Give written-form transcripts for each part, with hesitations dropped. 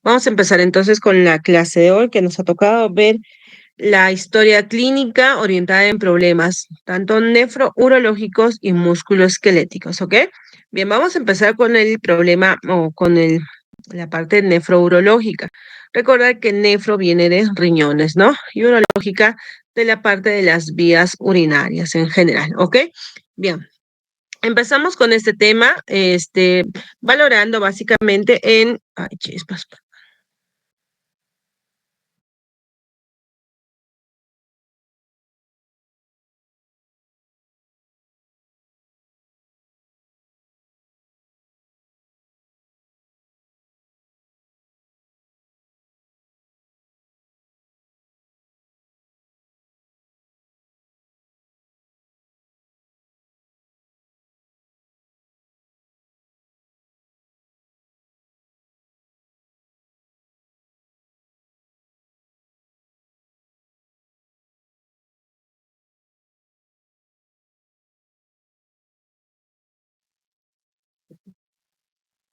Vamos a empezar entonces con la clase de hoy que nos ha tocado ver la historia clínica orientada en problemas tanto nefrourológicos y musculoesqueléticos, ¿ok? Bien, vamos a empezar con el problema o con la parte nefrourológica. Recordar que nefro viene de riñones, ¿no? Y urológica de la parte de las vías urinarias en general, ¿ok? Bien. Empezamos con este tema, valorando básicamente en... Ay, chispas.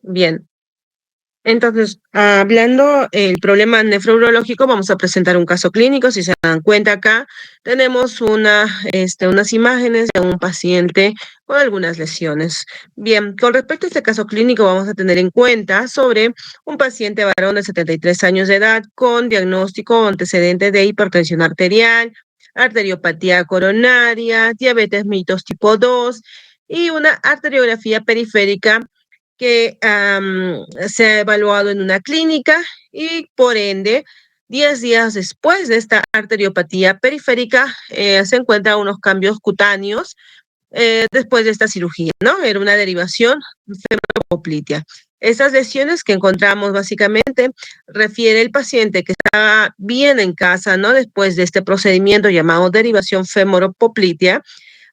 Bien, entonces, hablando el problema nefrourológico, vamos a presentar un caso clínico. Si se dan cuenta acá, tenemos unas imágenes de un paciente con algunas lesiones. Bien, con respecto a este caso clínico, vamos a tener en cuenta sobre un paciente varón de 73 años de edad con diagnóstico o antecedente de hipertensión arterial, arteriopatía coronaria, diabetes mellitus tipo 2 y una arteriografía periférica que se ha evaluado en una clínica y por ende, 10 días después de esta arteriopatía periférica, se encuentran unos cambios cutáneos después de esta cirugía, ¿no? Era una derivación femopoplitea. Estas lesiones que encontramos básicamente refiere el paciente que estaba bien en casa, ¿no? Después de este procedimiento llamado derivación femopoplitea,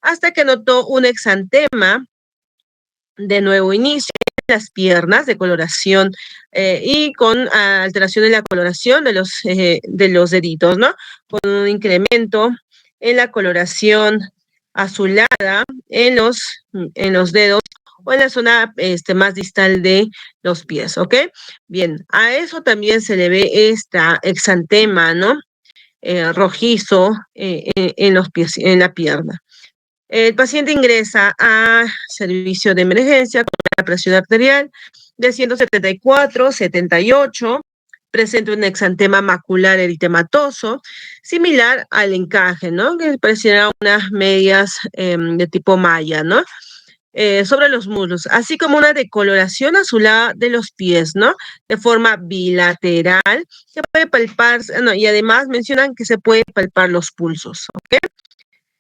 hasta que notó un exantema de nuevo inicio en las piernas de coloración y con alteración en la coloración de los deditos, ¿no? Con un incremento en la coloración azulada en los dedos o en la zona más distal de los pies, ¿ok? Bien, a eso también se le ve esta exantema, ¿no? Rojizo en los pies, en la pierna. El paciente ingresa a servicio de emergencia con la presión arterial de 174/78, presenta un exantema macular eritematoso, similar al encaje, ¿no? Que parecieran unas medias de tipo maya, ¿no? Sobre los muslos, así como una decoloración azulada de los pies, ¿no? De forma bilateral, se puede palpar, no, y además mencionan que se puede palpar los pulsos, ¿ok?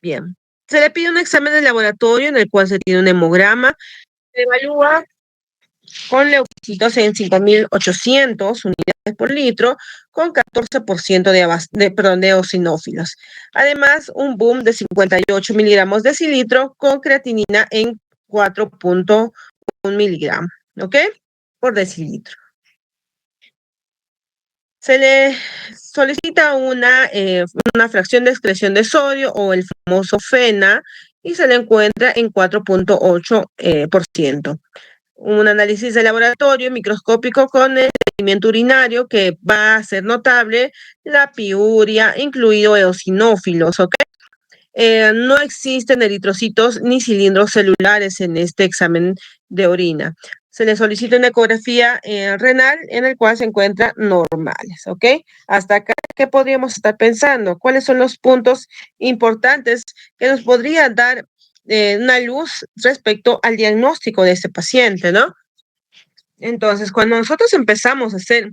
Bien. Se le pide un examen de laboratorio en el cual se tiene un hemograma. Se evalúa con leucocitos en 5.800 unidades por litro, con 14% de eosinófilos. Además, un boom de 58 miligramos de cilitro con creatinina en 4.1 miligramos, ¿ok? Por decilitro. Se le solicita una fracción de excreción de sodio o el famoso FENA y se le encuentra en 4.8%. Un análisis de laboratorio microscópico con el seguimiento urinario que va a ser notable la piuria, incluido eosinófilos, ¿ok? No existen eritrocitos ni cilindros celulares en este examen de orina. Se le solicita una ecografía renal en el cual se encuentran normales, ¿ok? Hasta acá, ¿qué podríamos estar pensando? ¿Cuáles son los puntos importantes que nos podrían dar una luz respecto al diagnóstico de este paciente, ¿no? Entonces, cuando nosotros empezamos a hacer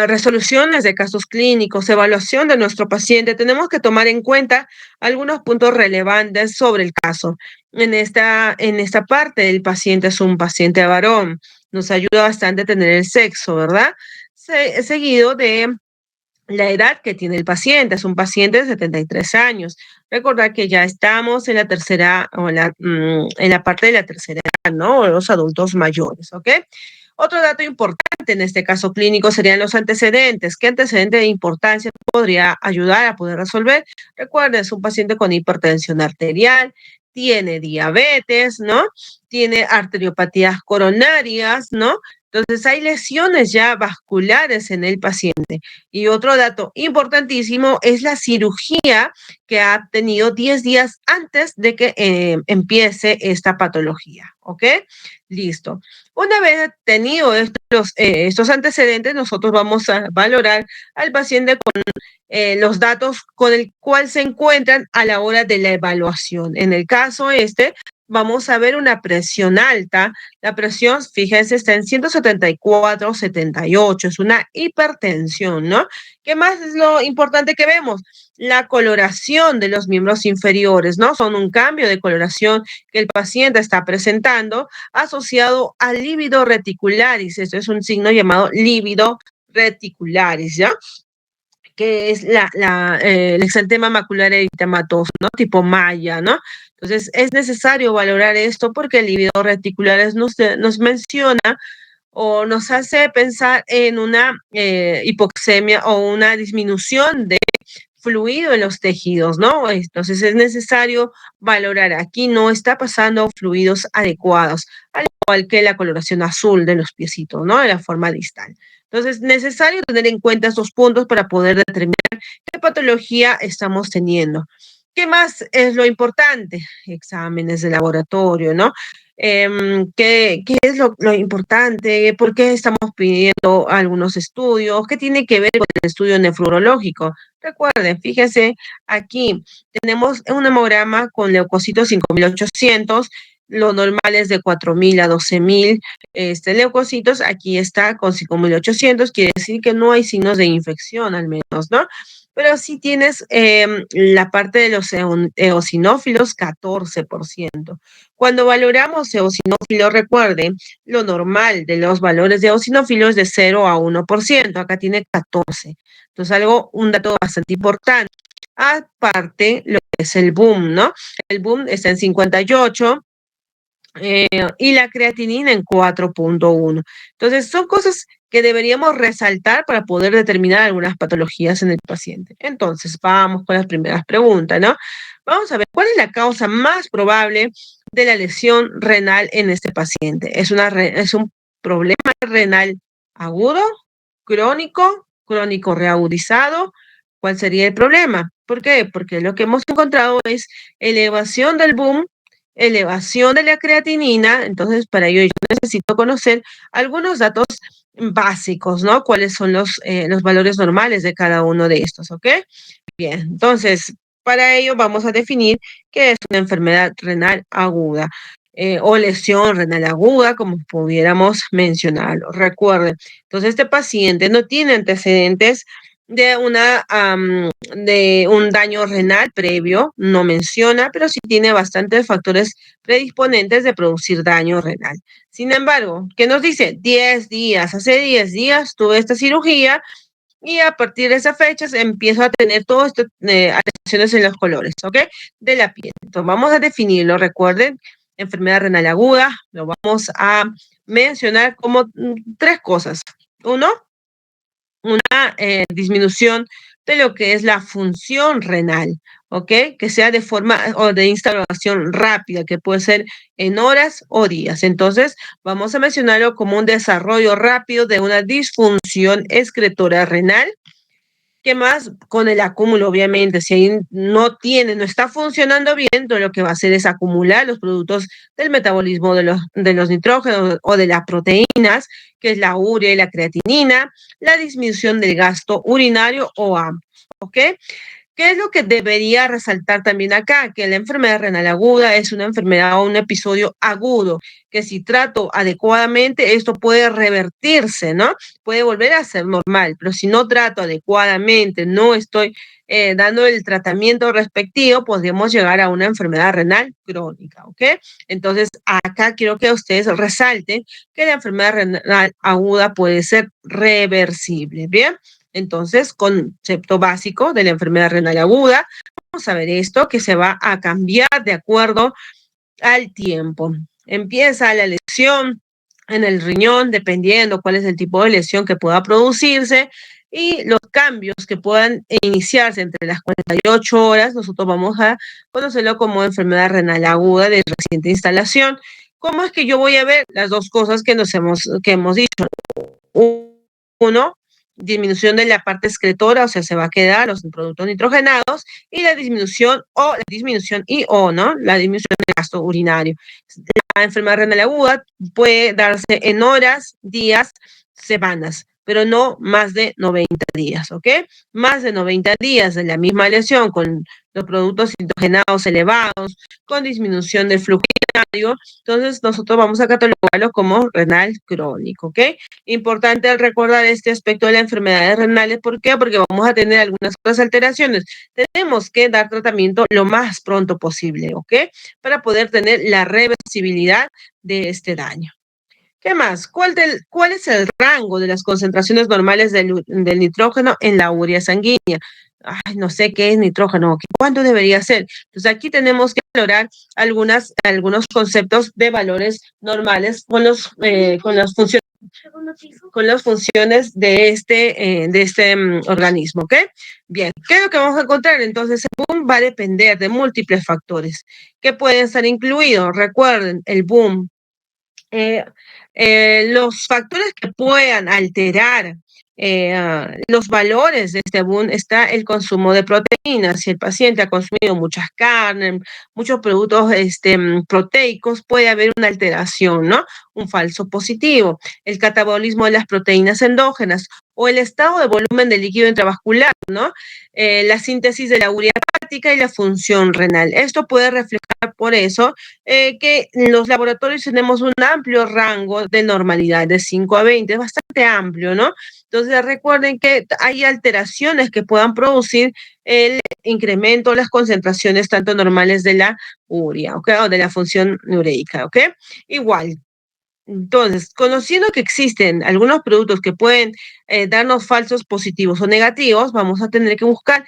resoluciones de casos clínicos, evaluación de nuestro paciente, tenemos que tomar en cuenta algunos puntos relevantes sobre el caso. En esta parte, el paciente es un paciente varón, nos ayuda bastante tener el sexo, ¿verdad? Seguido de la edad que tiene el paciente, es un paciente de 73 años. Recordar que ya estamos en la tercera, o en la parte de la tercera edad, ¿no? O los adultos mayores, ¿ok? Otro dato importante en este caso clínico serían los antecedentes. ¿Qué antecedente de importancia podría ayudar a poder resolver? Recuerden, es un paciente con hipertensión arterial, tiene diabetes, ¿no? Tiene arteriopatías coronarias, ¿no? Entonces hay lesiones ya vasculares en el paciente. Y otro dato importantísimo es la cirugía que ha tenido 10 días antes de que empiece esta patología. ¿Ok? Listo. Una vez tenido estos antecedentes, nosotros vamos a valorar al paciente con los datos con el cual se encuentran a la hora de la evaluación. En el caso vamos a ver una presión alta. La presión, fíjense, está en 174/78. Es una hipertensión, ¿no? ¿Qué más es lo importante que vemos? La coloración de los miembros inferiores, ¿no? Son un cambio de coloración que el paciente está presentando asociado al lívido reticularis. Esto es un signo llamado lívido reticularis, ¿ya? Que es el exantema macular eritematoso, ¿no? Tipo malla, ¿no? Entonces, es necesario valorar esto porque el lívido reticularis nos menciona o nos hace pensar en una hipoxemia o una disminución de fluido en los tejidos, ¿no? Entonces es necesario valorar. Aquí no está pasando fluidos adecuados, al igual que la coloración azul de los piecitos, ¿no? De la forma distal. Entonces, es necesario tener en cuenta estos puntos para poder determinar qué patología estamos teniendo. ¿Qué más es lo importante? Exámenes de laboratorio, ¿no? ¿Qué es lo importante? ¿Por qué estamos pidiendo algunos estudios? ¿Qué tiene que ver con el estudio nefrológico? Recuerden, fíjense, aquí tenemos un hemograma con leucocitos 5.800, lo normal es de 4.000 a 12.000 leucocitos, aquí está con 5.800, quiere decir que no hay signos de infección al menos, ¿no? Pero sí tienes la parte de los eosinófilos, 14%. Cuando valoramos eosinófilos, recuerden, lo normal de los valores de eosinófilos es de 0 a 1%, acá tiene 14. Entonces, un dato bastante importante. Aparte, lo que es el boom, ¿no? El boom está en 58 y la creatinina en 4.1. Entonces, son cosas que deberíamos resaltar para poder determinar algunas patologías en el paciente. Entonces, vamos con las primeras preguntas, ¿no? Vamos a ver, ¿cuál es la causa más probable de la lesión renal en este paciente? ¿Es un problema renal agudo, crónico reagudizado? ¿Cuál sería el problema? ¿Por qué? Porque lo que hemos encontrado es elevación del boom, elevación de la creatinina. Entonces, para ello yo necesito conocer algunos datos básicos, ¿no? ¿Cuáles son los valores normales de cada uno de estos? ¿Ok? Bien, entonces, para ello vamos a definir qué es una enfermedad renal aguda o lesión renal aguda, como pudiéramos mencionarlo. Recuerden, entonces este paciente no tiene antecedentes de un daño renal previo, no menciona, pero sí tiene bastantes factores predisponentes de producir daño renal. Sin embargo, ¿qué nos dice? 10 días, hace 10 días tuve esta cirugía y a partir de esa fecha empiezo a tener todo esto, alteraciones en los colores, ¿ok? De la piel. Entonces vamos a definirlo, recuerden, enfermedad renal aguda, lo vamos a mencionar como tres cosas. Uno, una disminución de lo que es la función renal, ¿ok? Que sea de forma o de instalación rápida, que puede ser en horas o días. Entonces, vamos a mencionarlo como un desarrollo rápido de una disfunción excretora renal. ¿Qué más? Con el acúmulo, obviamente, si ahí no está funcionando bien, entonces lo que va a hacer es acumular los productos del metabolismo de los nitrógenos o de las proteínas, que es la urea y la creatinina, la disminución del gasto urinario o ambos, ¿ok? ¿Qué es lo que debería resaltar también acá? Que la enfermedad renal aguda es una enfermedad o un episodio agudo, que si trato adecuadamente, esto puede revertirse, ¿no? Puede volver a ser normal, pero si no trato adecuadamente, no estoy dando el tratamiento respectivo, podríamos llegar a una enfermedad renal crónica, ¿ok? Entonces, acá quiero que ustedes resalten que la enfermedad renal aguda puede ser reversible, ¿bien? Entonces, concepto básico de la enfermedad renal aguda, vamos a ver esto que se va a cambiar de acuerdo al tiempo. Empieza la lesión en el riñón, dependiendo cuál es el tipo de lesión que pueda producirse y los cambios que puedan iniciarse entre las 48 horas, nosotros vamos a conocerlo como enfermedad renal aguda de reciente instalación. ¿Cómo es que yo voy a ver las dos cosas que hemos dicho? Uno, disminución de la parte excretora, o sea, se va a quedar los productos nitrogenados, y la disminución y o, ¿no? La disminución del gasto urinario. La enfermedad renal aguda puede darse en horas, días, semanas, pero no más de 90 días, ¿ok? Más de 90 días de la misma lesión con los productos nitrogenados elevados, con disminución del flujo urinario, entonces nosotros vamos a catalogarlo como renal crónico, ¿ok? Importante recordar este aspecto de las enfermedades renales, ¿por qué? Porque vamos a tener algunas otras alteraciones. Tenemos que dar tratamiento lo más pronto posible, ¿ok? Para poder tener la reversibilidad de este daño. ¿Qué más? ¿Cuál es el rango de las concentraciones normales del nitrógeno en la urea sanguínea? Ay, no sé qué es nitrógeno, ¿cuánto debería ser? Entonces aquí tenemos que valorar algunos conceptos de valores normales con las funciones de este organismo, ¿ok? Bien, ¿qué es lo que vamos a encontrar? Entonces, el boom va a depender de múltiples factores que pueden estar incluidos. Recuerden, el boom, eh, los factores que puedan alterar los valores de este boom está el consumo de proteínas. Si el paciente ha consumido muchas carnes, muchos productos proteicos, puede haber una alteración, ¿no? Un falso positivo. El catabolismo de las proteínas endógenas o el estado de volumen del líquido intravascular, ¿no? La síntesis de la urea hepática y la función renal. Esto puede reflejar por eso que en los laboratorios tenemos un amplio rango de normalidad, de 5 a 20, es bastante amplio, ¿no? Entonces recuerden que hay alteraciones que puedan producir el incremento de las concentraciones tanto normales de la urea, ¿ok? O de la función ureica, ¿ok? Igual. Entonces, conociendo que existen algunos productos que pueden darnos falsos positivos o negativos, vamos a tener que buscar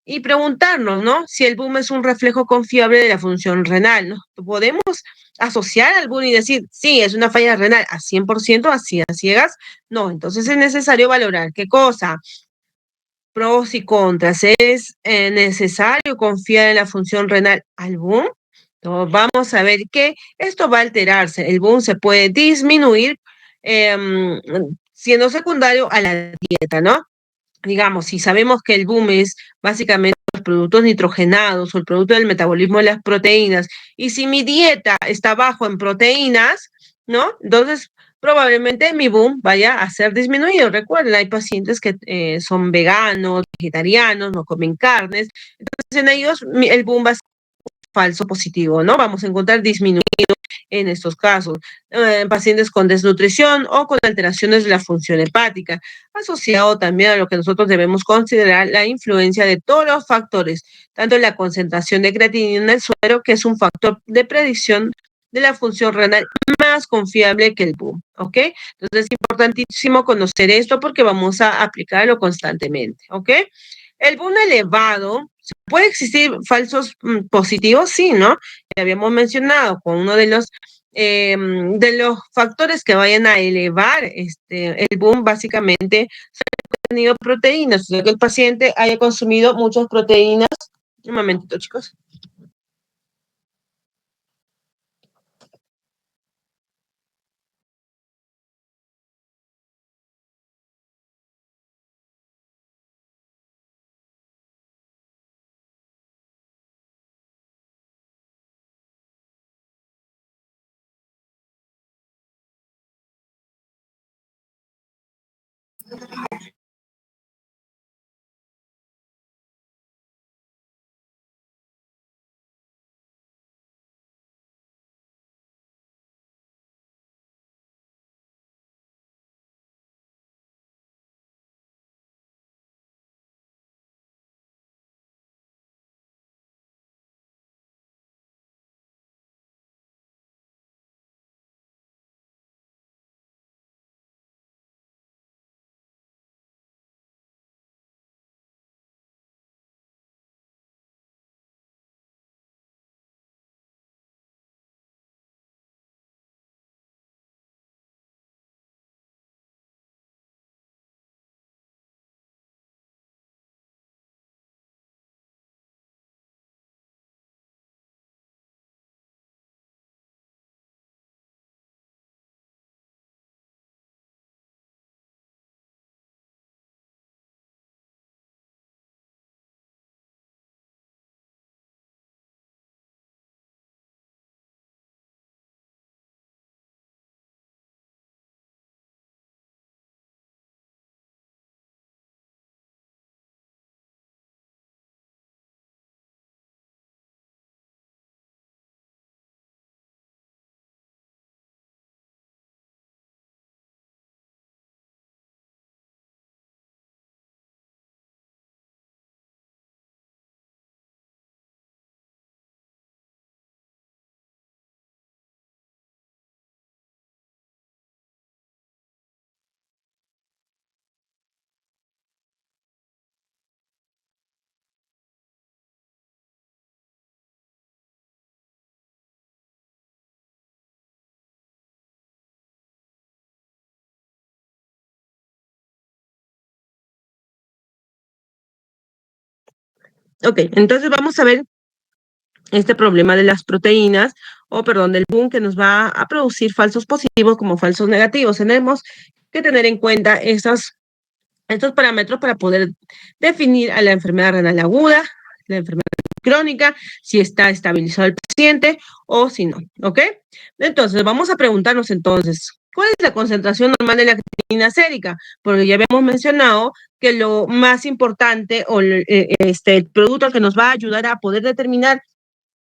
y preguntarnos, ¿no? Si el boom es un reflejo confiable de la función renal, ¿no? ¿Podemos asociar al boom y decir, sí, es una falla renal a 100%, así a ciegas? No, entonces es necesario valorar qué cosa, pros y contras. ¿Es necesario confiar en la función renal al boom? Entonces, vamos a ver que esto va a alterarse. El boom se puede disminuir eh, siendo secundario a la dieta, ¿no? Digamos, si sabemos que el boom es básicamente los productos nitrogenados o el producto del metabolismo de las proteínas, y si mi dieta está bajo en proteínas, ¿no? Entonces, probablemente mi boom vaya a ser disminuido. Recuerden, hay pacientes que son veganos, vegetarianos, no comen carnes, entonces en ellos el boom va a ser falso positivo, ¿no? Vamos a encontrar disminuido en estos casos, pacientes con desnutrición o con alteraciones de la función hepática, asociado también a lo que nosotros debemos considerar la influencia de todos los factores, tanto la concentración de creatinina en el suero, que es un factor de predicción de la función renal más confiable que el boom, ¿ok? Entonces es importantísimo conocer esto porque vamos a aplicarlo constantemente, ¿ok? El boom elevado, ¿puede existir falsos positivos? Sí, ¿no? Ya habíamos mencionado con uno de los factores que vayan a elevar el boom, básicamente, ha tenido proteínas, o sea, que el paciente haya consumido muchas proteínas. Un momentito, chicos. Ok, entonces vamos a ver este problema de las proteínas, o perdón, del boom que nos va a producir falsos positivos como falsos negativos. Tenemos que tener en cuenta estos parámetros para poder definir a la enfermedad renal aguda, la enfermedad crónica, si está estabilizado el paciente o si no, ¿ok? Entonces, vamos a preguntarnos entonces, ¿cuál es la concentración normal de la creatinina sérica? Porque ya habíamos mencionado que lo más importante o el producto que nos va a ayudar a poder determinar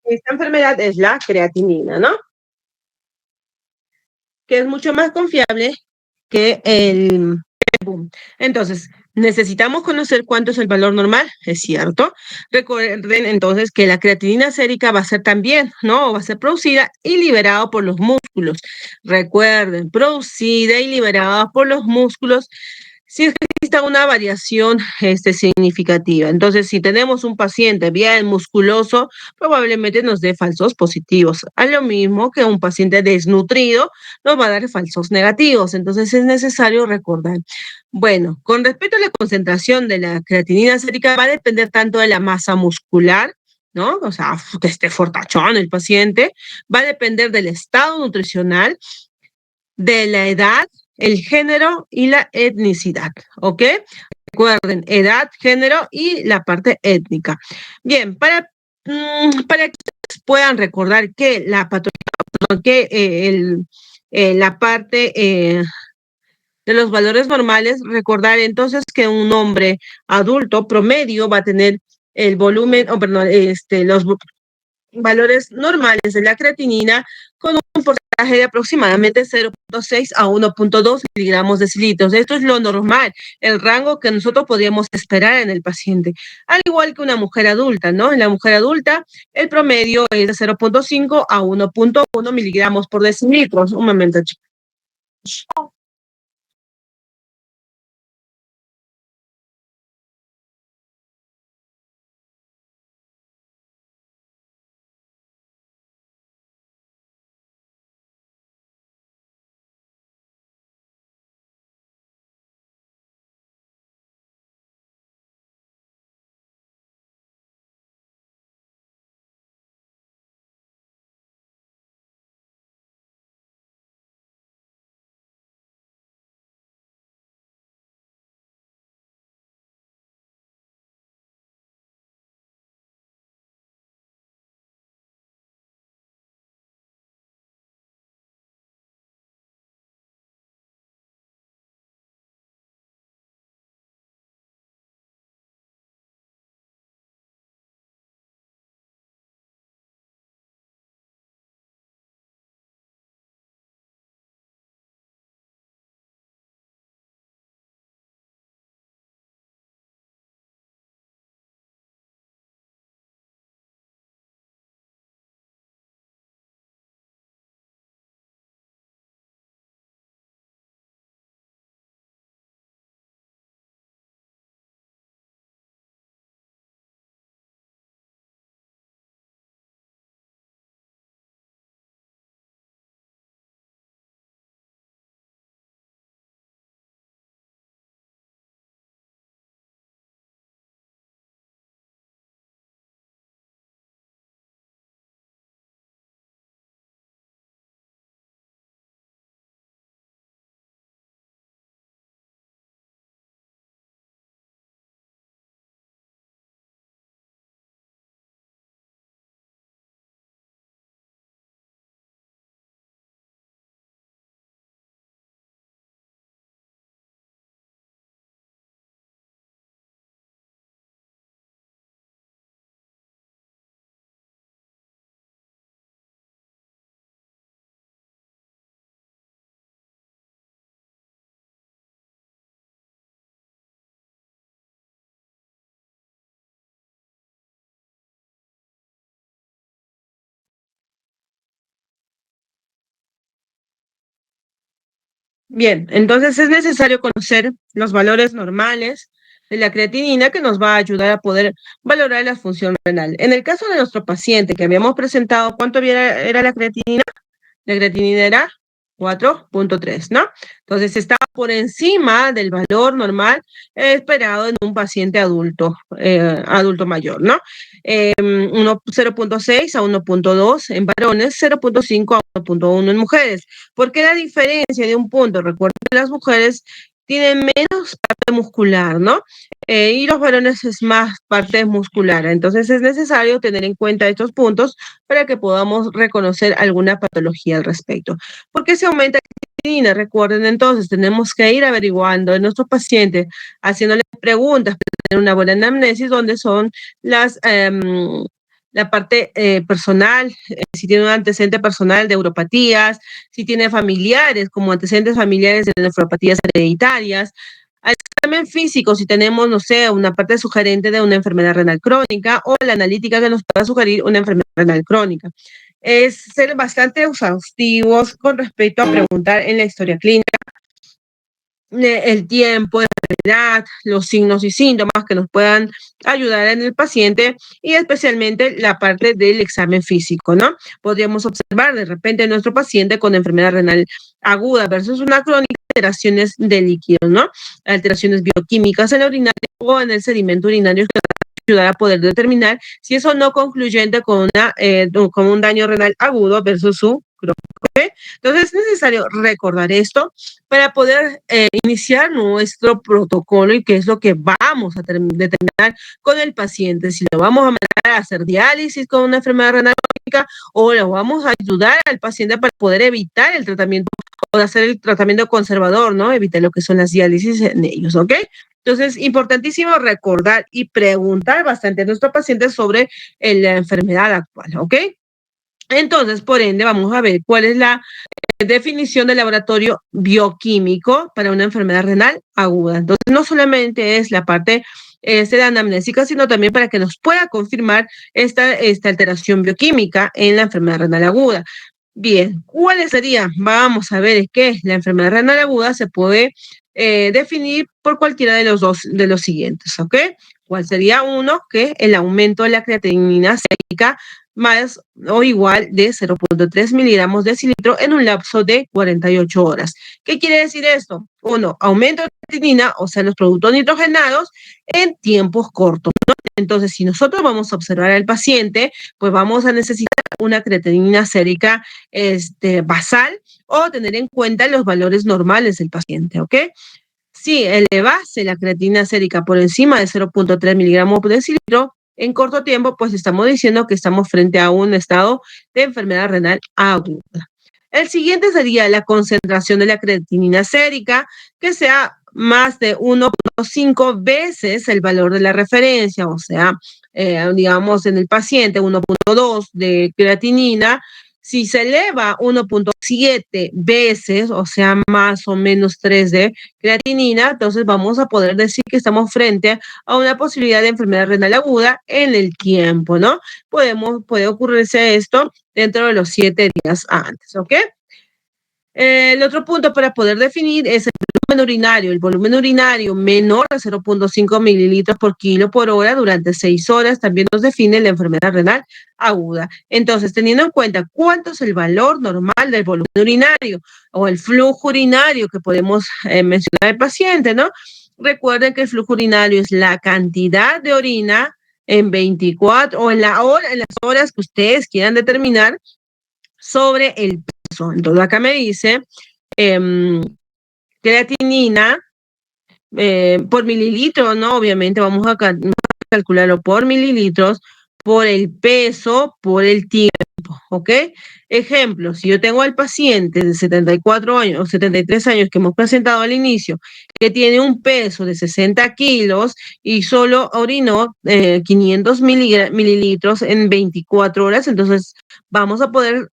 esta enfermedad es la creatinina, ¿no? Que es mucho más confiable que el boom. Entonces, necesitamos conocer cuánto es el valor normal, es cierto. Recuerden entonces que la creatinina sérica va a ser también, ¿no? Va a ser producida y liberada por los músculos. Recuerden, producida y liberada por los músculos si es que existe una variación significativa. Entonces, si tenemos un paciente bien musculoso, probablemente nos dé falsos positivos. A lo mismo que un paciente desnutrido nos va a dar falsos negativos. Entonces, es necesario recordar. Bueno, con respecto a la concentración de la creatinina sérica, va a depender tanto de la masa muscular, ¿no? O sea, que esté fortachón el paciente, va a depender del estado nutricional, de la edad, el género y la etnicidad, ¿ok? Recuerden, edad, género y la parte étnica. Bien, para que ustedes puedan recordar que la patología, que la parte de los valores normales, recordar entonces que un hombre adulto promedio va a tener el volumen, o perdón, los valores normales de la creatinina con un porcentaje de aproximadamente 0.6 a 1.2 miligramos decilitros. Esto es lo normal, el rango que nosotros podríamos esperar en el paciente. Al igual que una mujer adulta, ¿no? En la mujer adulta, el promedio es de 0.5 a 1.1 miligramos por decilitros. Un momento, chicos. Bien, entonces es necesario conocer los valores normales de la creatinina que nos va a ayudar a poder valorar la función renal. En el caso de nuestro paciente que habíamos presentado, ¿cuánto era la creatinina? La creatinina era 4.3, ¿no? Entonces estaba por encima del valor normal esperado en un paciente adulto, adulto mayor, ¿no? 0.6 a 1.2 en varones, 0.5 a 1.1 en mujeres. ¿Por qué la diferencia de un punto? Recuerden que las mujeres tienen menos parte muscular, ¿no? Y los varones es más parte muscular. Entonces es necesario tener en cuenta estos puntos para que podamos reconocer alguna patología al respecto. ¿Por qué se aumenta la creatinina? Recuerden entonces, tenemos que ir averiguando en nuestros pacientes, haciéndoles preguntas para tener una buena anamnesis, donde son las la parte personal, si tiene un antecedente personal de neuropatías, si tiene familiares como antecedentes familiares de nefropatías hereditarias, al examen físico, si tenemos, no sé, una parte sugerente de una enfermedad renal crónica o la analítica que nos pueda sugerir una enfermedad renal crónica. Es ser bastante exhaustivos con respecto a preguntar en la historia clínica el tiempo, la edad, los signos y síntomas que nos puedan ayudar en el paciente y especialmente la parte del examen físico, ¿no? Podríamos observar de repente en nuestro paciente con enfermedad renal aguda versus una crónica, alteraciones de líquidos, ¿no? Alteraciones bioquímicas en la urinaria o en el sedimento urinario que ayudar a poder determinar si es o no concluyente con un daño renal agudo versus su crónico. ¿Okay? Entonces es necesario recordar esto para poder iniciar nuestro protocolo y qué es lo que vamos a determinar con el paciente, si lo vamos a mandar a hacer diálisis con una enfermedad renal crónica o lo vamos a ayudar al paciente para poder evitar el tratamiento o hacer el tratamiento conservador, ¿no? Evitar lo que son las diálisis en ellos, ¿ok? Entonces, importantísimo recordar y preguntar bastante a nuestros pacientes sobre la enfermedad actual, ¿ok? Entonces, por ende, vamos a ver cuál es la definición de laboratorio bioquímico para una enfermedad renal aguda. Entonces, no solamente es la parte de la anamnésica, sino también para que nos pueda confirmar esta alteración bioquímica en la enfermedad renal aguda. Bien, ¿cuáles serían? Vamos a ver que la enfermedad renal aguda se puede definir por cualquiera de los dos de los siguientes, ¿ok? ¿Cuál sería uno? Que el aumento de la creatinina sérica más o igual de 0.3 miligramos de decilitro en un lapso de 48 horas. ¿Qué quiere decir esto? Uno, aumento de creatinina, o sea, los productos nitrogenados en tiempos cortos, ¿no? Entonces, si nosotros vamos a observar al paciente, pues vamos a necesitar una creatinina sérica basal o tener en cuenta los valores normales del paciente, ¿ok? Si elevase la creatinina sérica por encima de 0.3 miligramos por decilitro, en corto tiempo, pues estamos diciendo que estamos frente a un estado de enfermedad renal aguda. El siguiente sería la concentración de la creatinina sérica, que sea más de 1.5 veces el valor de la referencia, o sea, digamos en el paciente 1.2 de creatinina. Si se eleva 1.7 veces, o sea, más o menos 3 de creatinina, entonces vamos a poder decir que estamos frente a una posibilidad de enfermedad renal aguda en el tiempo, ¿no? Puede ocurrirse esto dentro de los 7 días antes, ¿ok? El otro punto para poder definir es el volumen urinario. El volumen urinario menor a 0.5 mililitros por kilo por hora durante 6 horas también nos define la enfermedad renal aguda. Entonces, teniendo en cuenta cuánto es el valor normal del volumen urinario o el flujo urinario que podemos mencionar al paciente, ¿no? Recuerden que el flujo urinario es la cantidad de orina en 24 o en las horas que ustedes quieran determinar sobre el peso. Entonces acá me dice creatinina por mililitro, ¿no? Obviamente vamos a calcularlo por mililitros, por el peso, por el tiempo, ¿ok? Ejemplo, si yo tengo al paciente de 74 años o 73 años que hemos presentado al inicio, que tiene un peso de 60 kilos y solo orinó 500 mililitros en 24 horas, entonces vamos a poder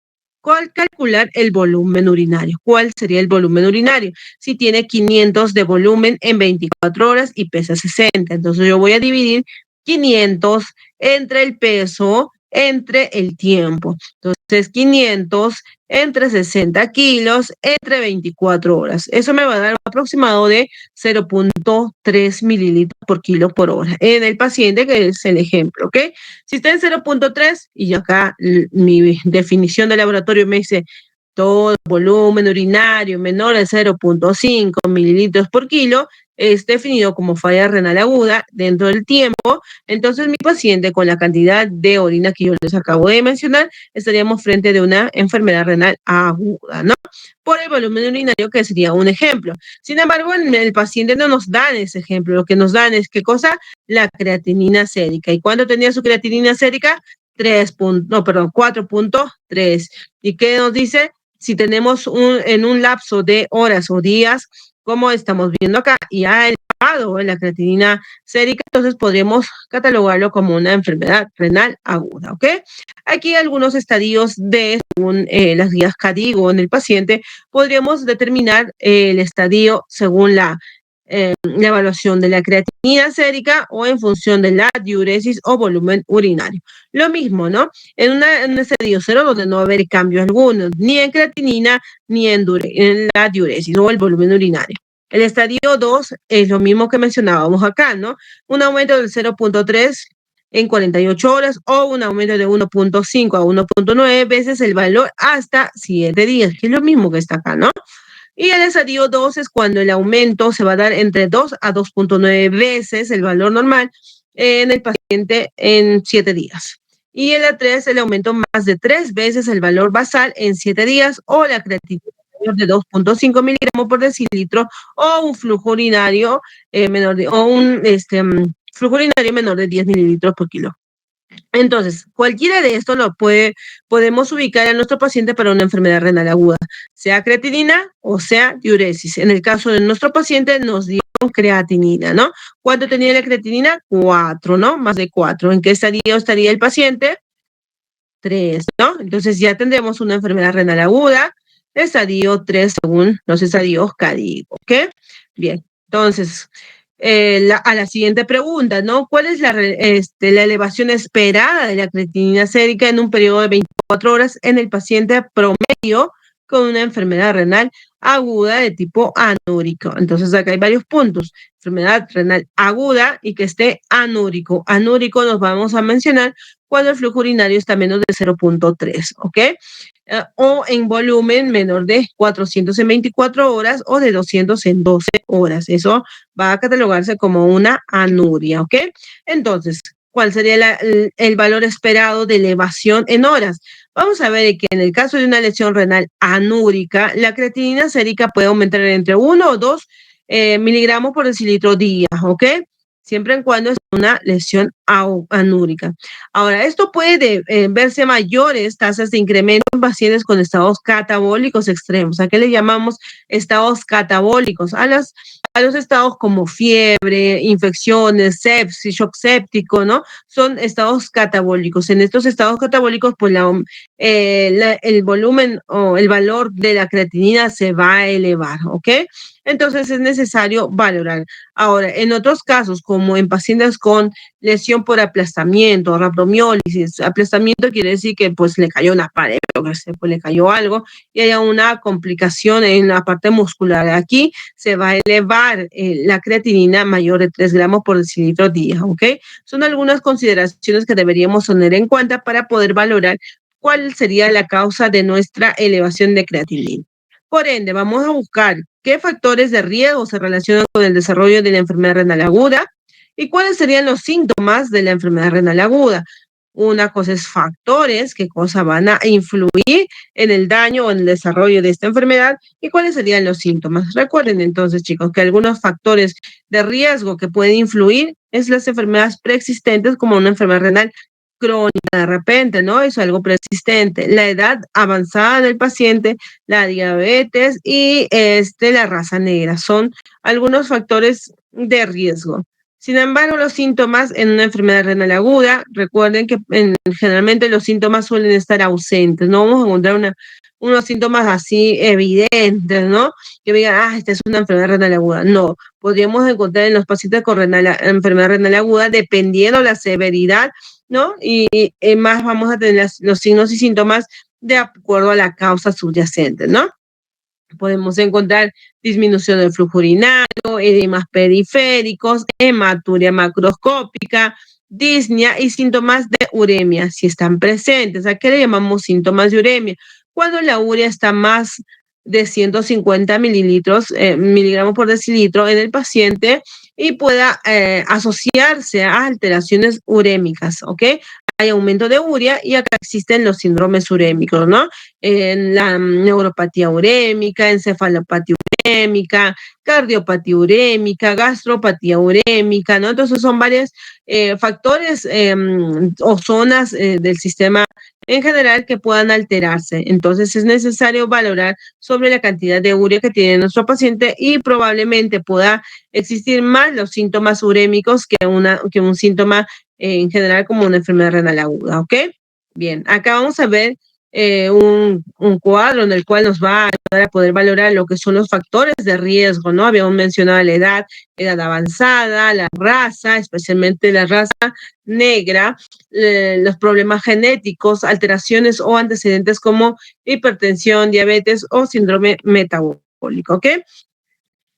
calcular el volumen urinario. ¿Cuál sería el volumen urinario? Si tiene 500 de volumen en 24 horas y pesa 60. Entonces yo voy a dividir 500 entre el peso, entre el tiempo. Entonces 500 entre 60 kilos, entre 24 horas. Eso me va a dar un aproximado de 0.3 mililitros por kilo por hora en el paciente, que es el ejemplo, ¿ok? Si está en 0.3 y acá mi definición de laboratorio me dice todo volumen urinario menor a 0,5 mililitros por kilo es definido como falla renal aguda dentro del tiempo. Entonces, mi paciente con la cantidad de orina que yo les acabo de mencionar, estaríamos frente de una enfermedad renal aguda, ¿no? Por el volumen urinario, que sería un ejemplo. Sin embargo, en el paciente no nos dan ese ejemplo. Lo que nos dan es, ¿qué cosa? La creatinina sérica. ¿Y cuándo tenía su creatinina sérica? 4,3. ¿Y qué nos dice? Si tenemos en un lapso de horas o días, como estamos viendo acá, y ha elevado la creatinina sérica, entonces podríamos catalogarlo como una enfermedad renal aguda, ¿ok? Aquí algunos estadios de, según las guías CADIGO en el paciente, podríamos determinar el estadio según la evaluación de la creatinina sérica o en función de la diuresis o volumen urinario. Lo mismo, ¿no? En un estadio cero donde no va a haber cambio alguno, ni en creatinina ni en la diuresis o el volumen urinario. El estadio 2 es lo mismo que mencionábamos acá, ¿no? Un aumento del 0,3 en 48 horas o un aumento de 1,5 a 1,9 veces el valor hasta 7 días, que es lo mismo que está acá, ¿no? Y el estadio 2 es cuando el aumento se va a dar entre 2 a 2,9 veces el valor normal en el paciente en 7 días. Y el A3, el aumento más de 3 veces el valor basal en 7 días o la creatinina de 2,5 miligramos por decilitro o un flujo urinario flujo urinario menor de 10 mililitros por kilo. Entonces, cualquiera de estos podemos ubicar a nuestro paciente para una enfermedad renal aguda, sea creatinina o sea diuresis. En el caso de nuestro paciente nos dio creatinina, ¿no? ¿Cuánto tenía la creatinina? 4, ¿no? Más de 4. ¿En qué estadio estaría el paciente? 3, ¿no? Entonces ya tendremos una enfermedad renal aguda, estadio 3 según los estadios CADIGO, ¿ok? Bien, entonces, a la siguiente pregunta, ¿no? ¿Cuál es la elevación esperada de la creatinina sérica en un periodo de 24 horas en el paciente promedio con una enfermedad renal aguda de tipo anúrico? Entonces, acá hay varios puntos. Enfermedad renal aguda y que esté anúrico. Anúrico nos vamos a mencionar cuando el flujo urinario está menos de 0,3, ¿ok? O en volumen menor de 400 en 24 horas o de 200 en 12 horas. Eso va a catalogarse como una anuria, ¿ok? Entonces, ¿cuál sería el valor esperado de elevación en horas? Vamos a ver que en el caso de una lesión renal anúrica, la creatinina sérica puede aumentar entre 1 o 2 miligramos por decilitro día, ¿ok? Siempre y cuando es una lesión anúrica. Ahora, esto puede verse mayores tasas de incremento en pacientes con estados catabólicos extremos. ¿A qué le llamamos estados catabólicos? A los estados como fiebre, infecciones, sepsis, shock séptico, ¿no? Son estados catabólicos. En estos estados catabólicos, pues el volumen o el valor de la creatinina se va a elevar, ¿ok? Entonces es necesario valorar. Ahora, en otros casos, como en pacientes con lesión por aplastamiento, rhabdomiólisis, aplastamiento quiere decir que pues le cayó una pared, pues le cayó algo y hay una complicación en la parte muscular. Aquí se va a elevar la creatinina mayor de 3 gramos por decilitro día, ¿ok? Son algunas consideraciones que deberíamos tener en cuenta para poder valorar cuál sería la causa de nuestra elevación de creatinina. Por ende, vamos a buscar qué factores de riesgo se relacionan con el desarrollo de la enfermedad renal aguda y cuáles serían los síntomas de la enfermedad renal aguda. Una cosa es factores, qué cosa van a influir en el daño o en el desarrollo de esta enfermedad y cuáles serían los síntomas. Recuerden entonces, chicos, que algunos factores de riesgo que pueden influir es las enfermedades preexistentes como una enfermedad renal crónica de repente, ¿no? Es algo persistente. La edad avanzada del paciente, la diabetes y la raza negra son algunos factores de riesgo. Sin embargo, los síntomas en una enfermedad renal aguda, recuerden que generalmente los síntomas suelen estar ausentes. No vamos a encontrar unos síntomas así evidentes, ¿no? Que digan, esta es una enfermedad renal aguda. No, podríamos encontrar en los pacientes con enfermedad renal aguda, dependiendo la severidad, ¿no? Y más vamos a tener los signos y síntomas de acuerdo a la causa subyacente, ¿no? Podemos encontrar disminución del flujo urinario, edemas periféricos, hematuria macroscópica, disnea y síntomas de uremia, si están presentes. ¿A qué le llamamos síntomas de uremia? cuando la urea está más de 150 miligramos por decilitro en el paciente y pueda asociarse a alteraciones urémicas, ¿ok? Hay aumento de urea y acá existen los síndromes urémicos, ¿no? La neuropatía urémica, encefalopatía urémica, cardiopatía urémica, gastropatía urémica, ¿no? Entonces son varios factores o zonas del sistema en general que puedan alterarse. Entonces es necesario valorar sobre la cantidad de urea que tiene nuestro paciente y probablemente pueda existir más los síntomas urémicos que un síntoma en general como una enfermedad renal aguda, ¿ok? Bien, acá vamos a ver un cuadro en el cual nos va a ayudar a poder valorar lo que son los factores de riesgo, ¿no? Habíamos mencionado la edad avanzada, la raza, especialmente la raza negra, los problemas genéticos, alteraciones o antecedentes como hipertensión, diabetes o síndrome metabólico, ¿ok?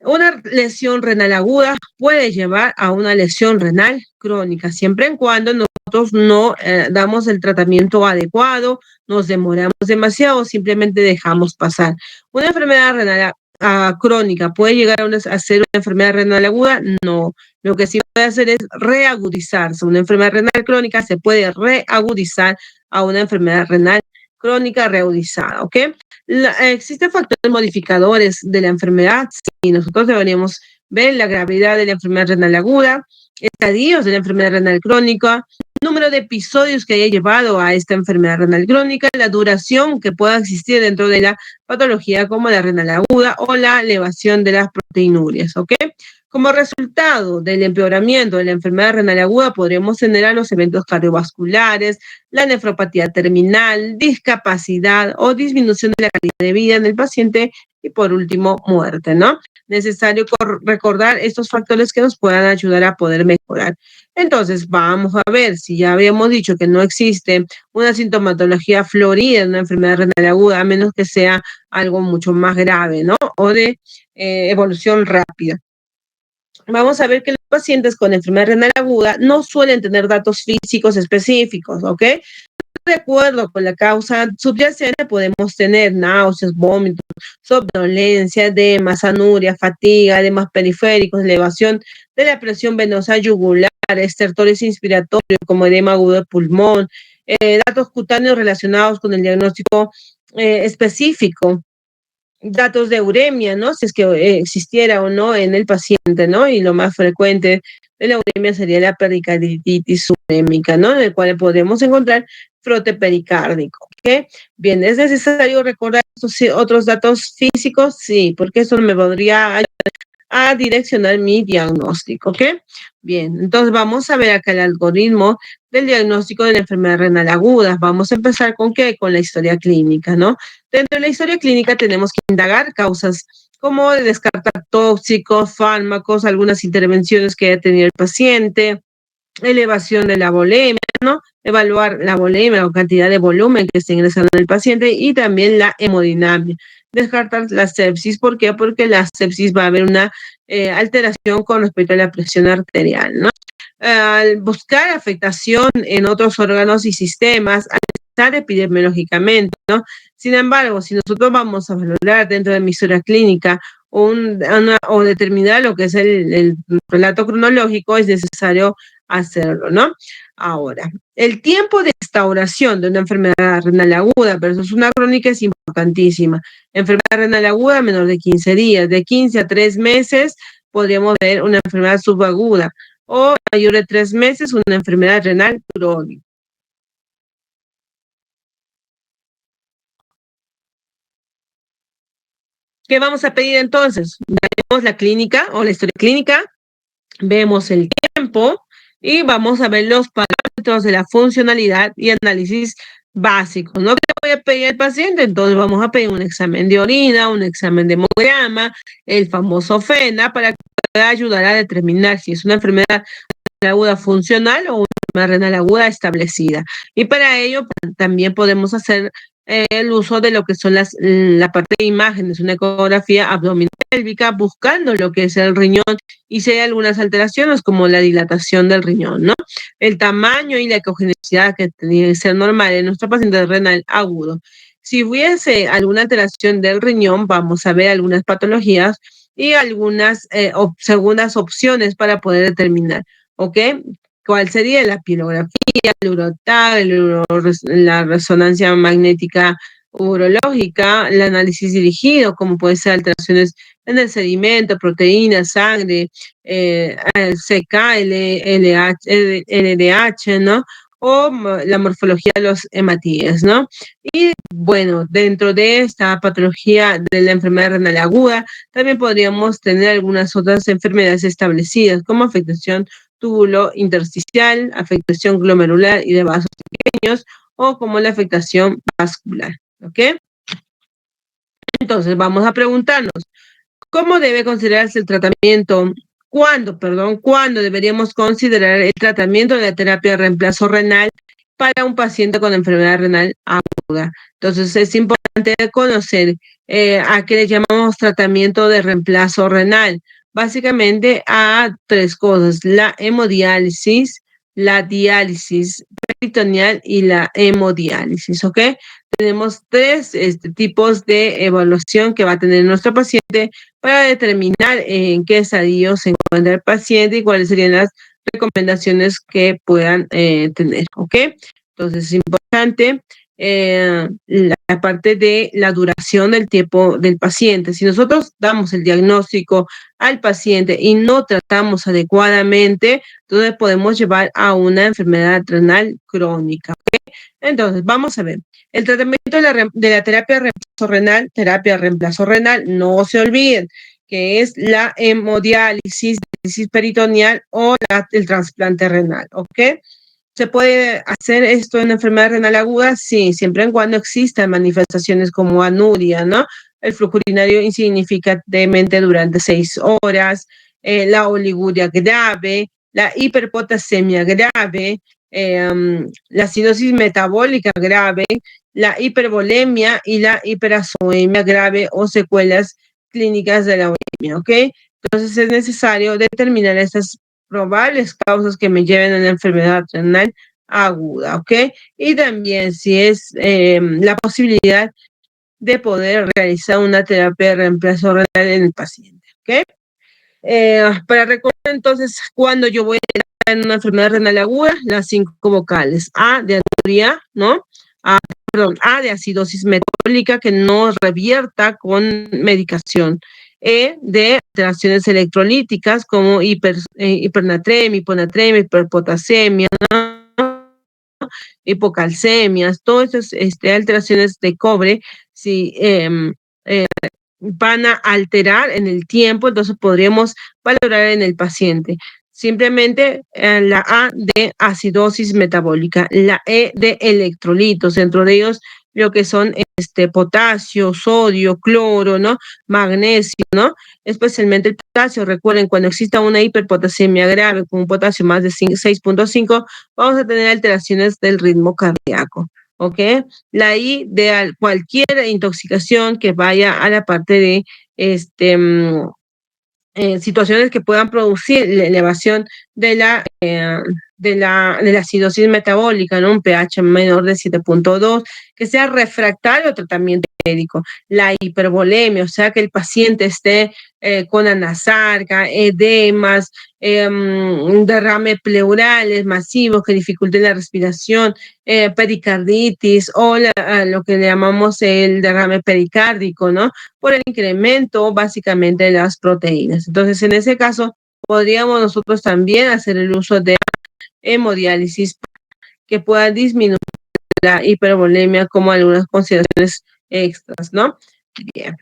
Una lesión renal aguda puede llevar a una lesión renal crónica, siempre y cuando nosotros no damos el tratamiento adecuado, nos demoramos demasiado o simplemente dejamos pasar. Una enfermedad renal crónica puede llegar a ser una enfermedad renal aguda, no. Lo que sí puede hacer es reagudizarse. Una enfermedad renal crónica se puede reagudizar a una enfermedad renal crónica reagudizada, ¿ok? Existen factores modificadores de la enfermedad, y nosotros deberíamos ver la gravedad de la enfermedad renal aguda, estadios de la enfermedad renal crónica, número de episodios que haya llevado a esta enfermedad renal crónica, la duración que pueda existir dentro de la patología como la renal aguda o la elevación de las proteinurias, ¿ok? Como resultado del empeoramiento de la enfermedad renal aguda, podremos generar los eventos cardiovasculares, la nefropatía terminal, discapacidad o disminución de la calidad de vida en el paciente y por último, muerte, ¿no? Necesario recordar estos factores que nos puedan ayudar a poder mejorar. Entonces, vamos a ver si ya habíamos dicho que no existe una sintomatología florida en una enfermedad renal aguda, a menos que sea algo mucho más grave, ¿no? O de evolución rápida. Vamos a ver que los pacientes con enfermedad renal aguda no suelen tener datos físicos específicos, ¿ok? De acuerdo con la causa subyacente, podemos tener náuseas, vómitos, somnolencia, edema, anuria, fatiga, edemas periféricos, elevación de la presión venosa yugular, estertores inspiratorios como edema agudo de pulmón, datos cutáneos relacionados con el diagnóstico específico, datos de uremia, ¿no? Si es que existiera o no en el paciente, ¿no? Y lo más frecuente de la uremia sería la pericarditis urémica, ¿no? En el cual podemos encontrar frote pericárdico, ¿ok? Bien, ¿es necesario recordar estos otros datos físicos? Sí, porque eso me podría ayudar a direccionar mi diagnóstico, ¿ok? Bien, entonces vamos a ver acá el algoritmo del diagnóstico de la enfermedad renal aguda. Vamos a empezar con qué? Con la historia clínica, ¿no? Dentro de la historia clínica tenemos que indagar causas como descartar tóxicos, fármacos, algunas intervenciones que haya tenido el paciente, elevación de la volemia, ¿no? Evaluar la volemia o cantidad de volumen que está ingresando el paciente y también la hemodinamia. Descartar la sepsis, ¿por qué? Porque la sepsis va a haber una alteración con respecto a la presión arterial, ¿no? Al buscar afectación en otros órganos y sistemas, analizar epidemiológicamente, ¿no? Sin embargo, si nosotros vamos a valorar dentro de mi historia clínica o determinar lo que es el relato cronológico, es necesario hacerlo, ¿no? Ahora, el tiempo de instauración de una enfermedad renal aguda versus una crónica es importantísima. Enfermedad renal aguda menor de 15 días, de 15 a 3 meses podríamos ver una enfermedad subaguda o mayor de 3 meses una enfermedad renal crónica. ¿Qué vamos a pedir entonces? Vemos la clínica o la historia clínica, vemos el tiempo y vamos a ver los parámetros de la funcionalidad y análisis básicos, ¿no? ¿Qué voy a pedir al paciente? Entonces vamos a pedir un examen de orina, un examen de hemograma, el famoso FENA, para que pueda ayudar a determinar si es una enfermedad aguda funcional o una enfermedad renal aguda establecida. Y para ello también podemos hacer el uso de lo que son la parte de imágenes, una ecografía abdominal pélvica, buscando lo que es el riñón y si hay algunas alteraciones como la dilatación del riñón, ¿no? El tamaño y la ecogenicidad que tiene que ser normal en nuestro paciente renal agudo. Si hubiese alguna alteración del riñón, vamos a ver algunas patologías y algunas segundas opciones para poder determinar, ¿ok? ¿Cuál sería la pilografía, el urotar, la resonancia magnética urológica, el análisis dirigido, como puede ser alteraciones en el sedimento, proteínas, sangre, CK, LDH, ¿no? O la morfología de los hematíes, ¿no? Y bueno, dentro de esta patología de la enfermedad renal aguda, también podríamos tener algunas otras enfermedades establecidas, como afectación túbulo intersticial, afectación glomerular y de vasos pequeños, o como la afectación vascular, ¿ok? Entonces, vamos a preguntarnos, ¿cómo debe considerarse el tratamiento? ¿Cuándo deberíamos considerar el tratamiento de la terapia de reemplazo renal para un paciente con enfermedad renal aguda? Entonces, es importante conocer a qué le llamamos tratamiento de reemplazo renal. Básicamente a tres cosas: la hemodiálisis, la diálisis peritoneal y la hemodiálisis, ¿ok? Tenemos tres tipos de evaluación que va a tener nuestro paciente para determinar en qué estadio se encuentra el paciente y cuáles serían las recomendaciones que puedan tener, ¿ok? Entonces es importante la parte de la duración del tiempo del paciente. Si nosotros damos el diagnóstico al paciente y no tratamos adecuadamente, entonces podemos llevar a una enfermedad renal crónica, ¿ok? Entonces, vamos a ver. El tratamiento de la terapia de reemplazo renal, no se olviden que es la hemodiálisis, diálisis peritoneal o el trasplante renal, ¿ok? ¿Se puede hacer esto en enfermedad renal aguda? Sí, siempre y cuando existan manifestaciones como anuria, ¿no? El flujo urinario insignificantemente durante 6 horas, la oliguria grave, la hiperpotasemia grave, la acidosis metabólica grave, la hipervolemia y la hiperazoemia grave o secuelas clínicas de la bulimia, ¿ok? Entonces es necesario determinar estas probables causas que me lleven a la enfermedad renal aguda, ¿ok? Y también si es la posibilidad de poder realizar una terapia de reemplazo renal en el paciente, ¿ok? Para recordar entonces, cuando yo voy a entrar en una enfermedad renal aguda, las 5 vocales: A de anuria, ¿no? A de acidosis metabólica que no revierta con medicación. De alteraciones electrolíticas como hipernatremia, hiponatremia, hiperpotasemia, ¿no? Hipocalcemias, todas esas alteraciones de cobre, si eh, van a alterar en el tiempo, entonces podríamos valorar en el paciente. Simplemente la A de acidosis metabólica, la E de electrolitos, dentro de ellos lo que son potasio, sodio, cloro, ¿no? Magnesio, ¿no? Especialmente el potasio. Recuerden, cuando exista una hiperpotasemia grave con un potasio más de 6.5, vamos a tener alteraciones del ritmo cardíaco, ¿ok? La I de cualquier intoxicación que vaya a la parte de situaciones que puedan producir la elevación de la acidosis metabólica, ¿no? Un pH menor de 7.2, que sea refractario al tratamiento médico. La hipervolemia, o sea, que el paciente esté con anasarca, edemas, derrame pleurales masivos que dificulten la respiración, pericarditis o lo que le llamamos el derrame pericárdico, ¿no? Por el incremento básicamente de las proteínas. Entonces, en ese caso, podríamos nosotros también hacer el uso de hemodiálisis que pueda disminuir la hipervolemia como algunas consideraciones extras, ¿no? Bien.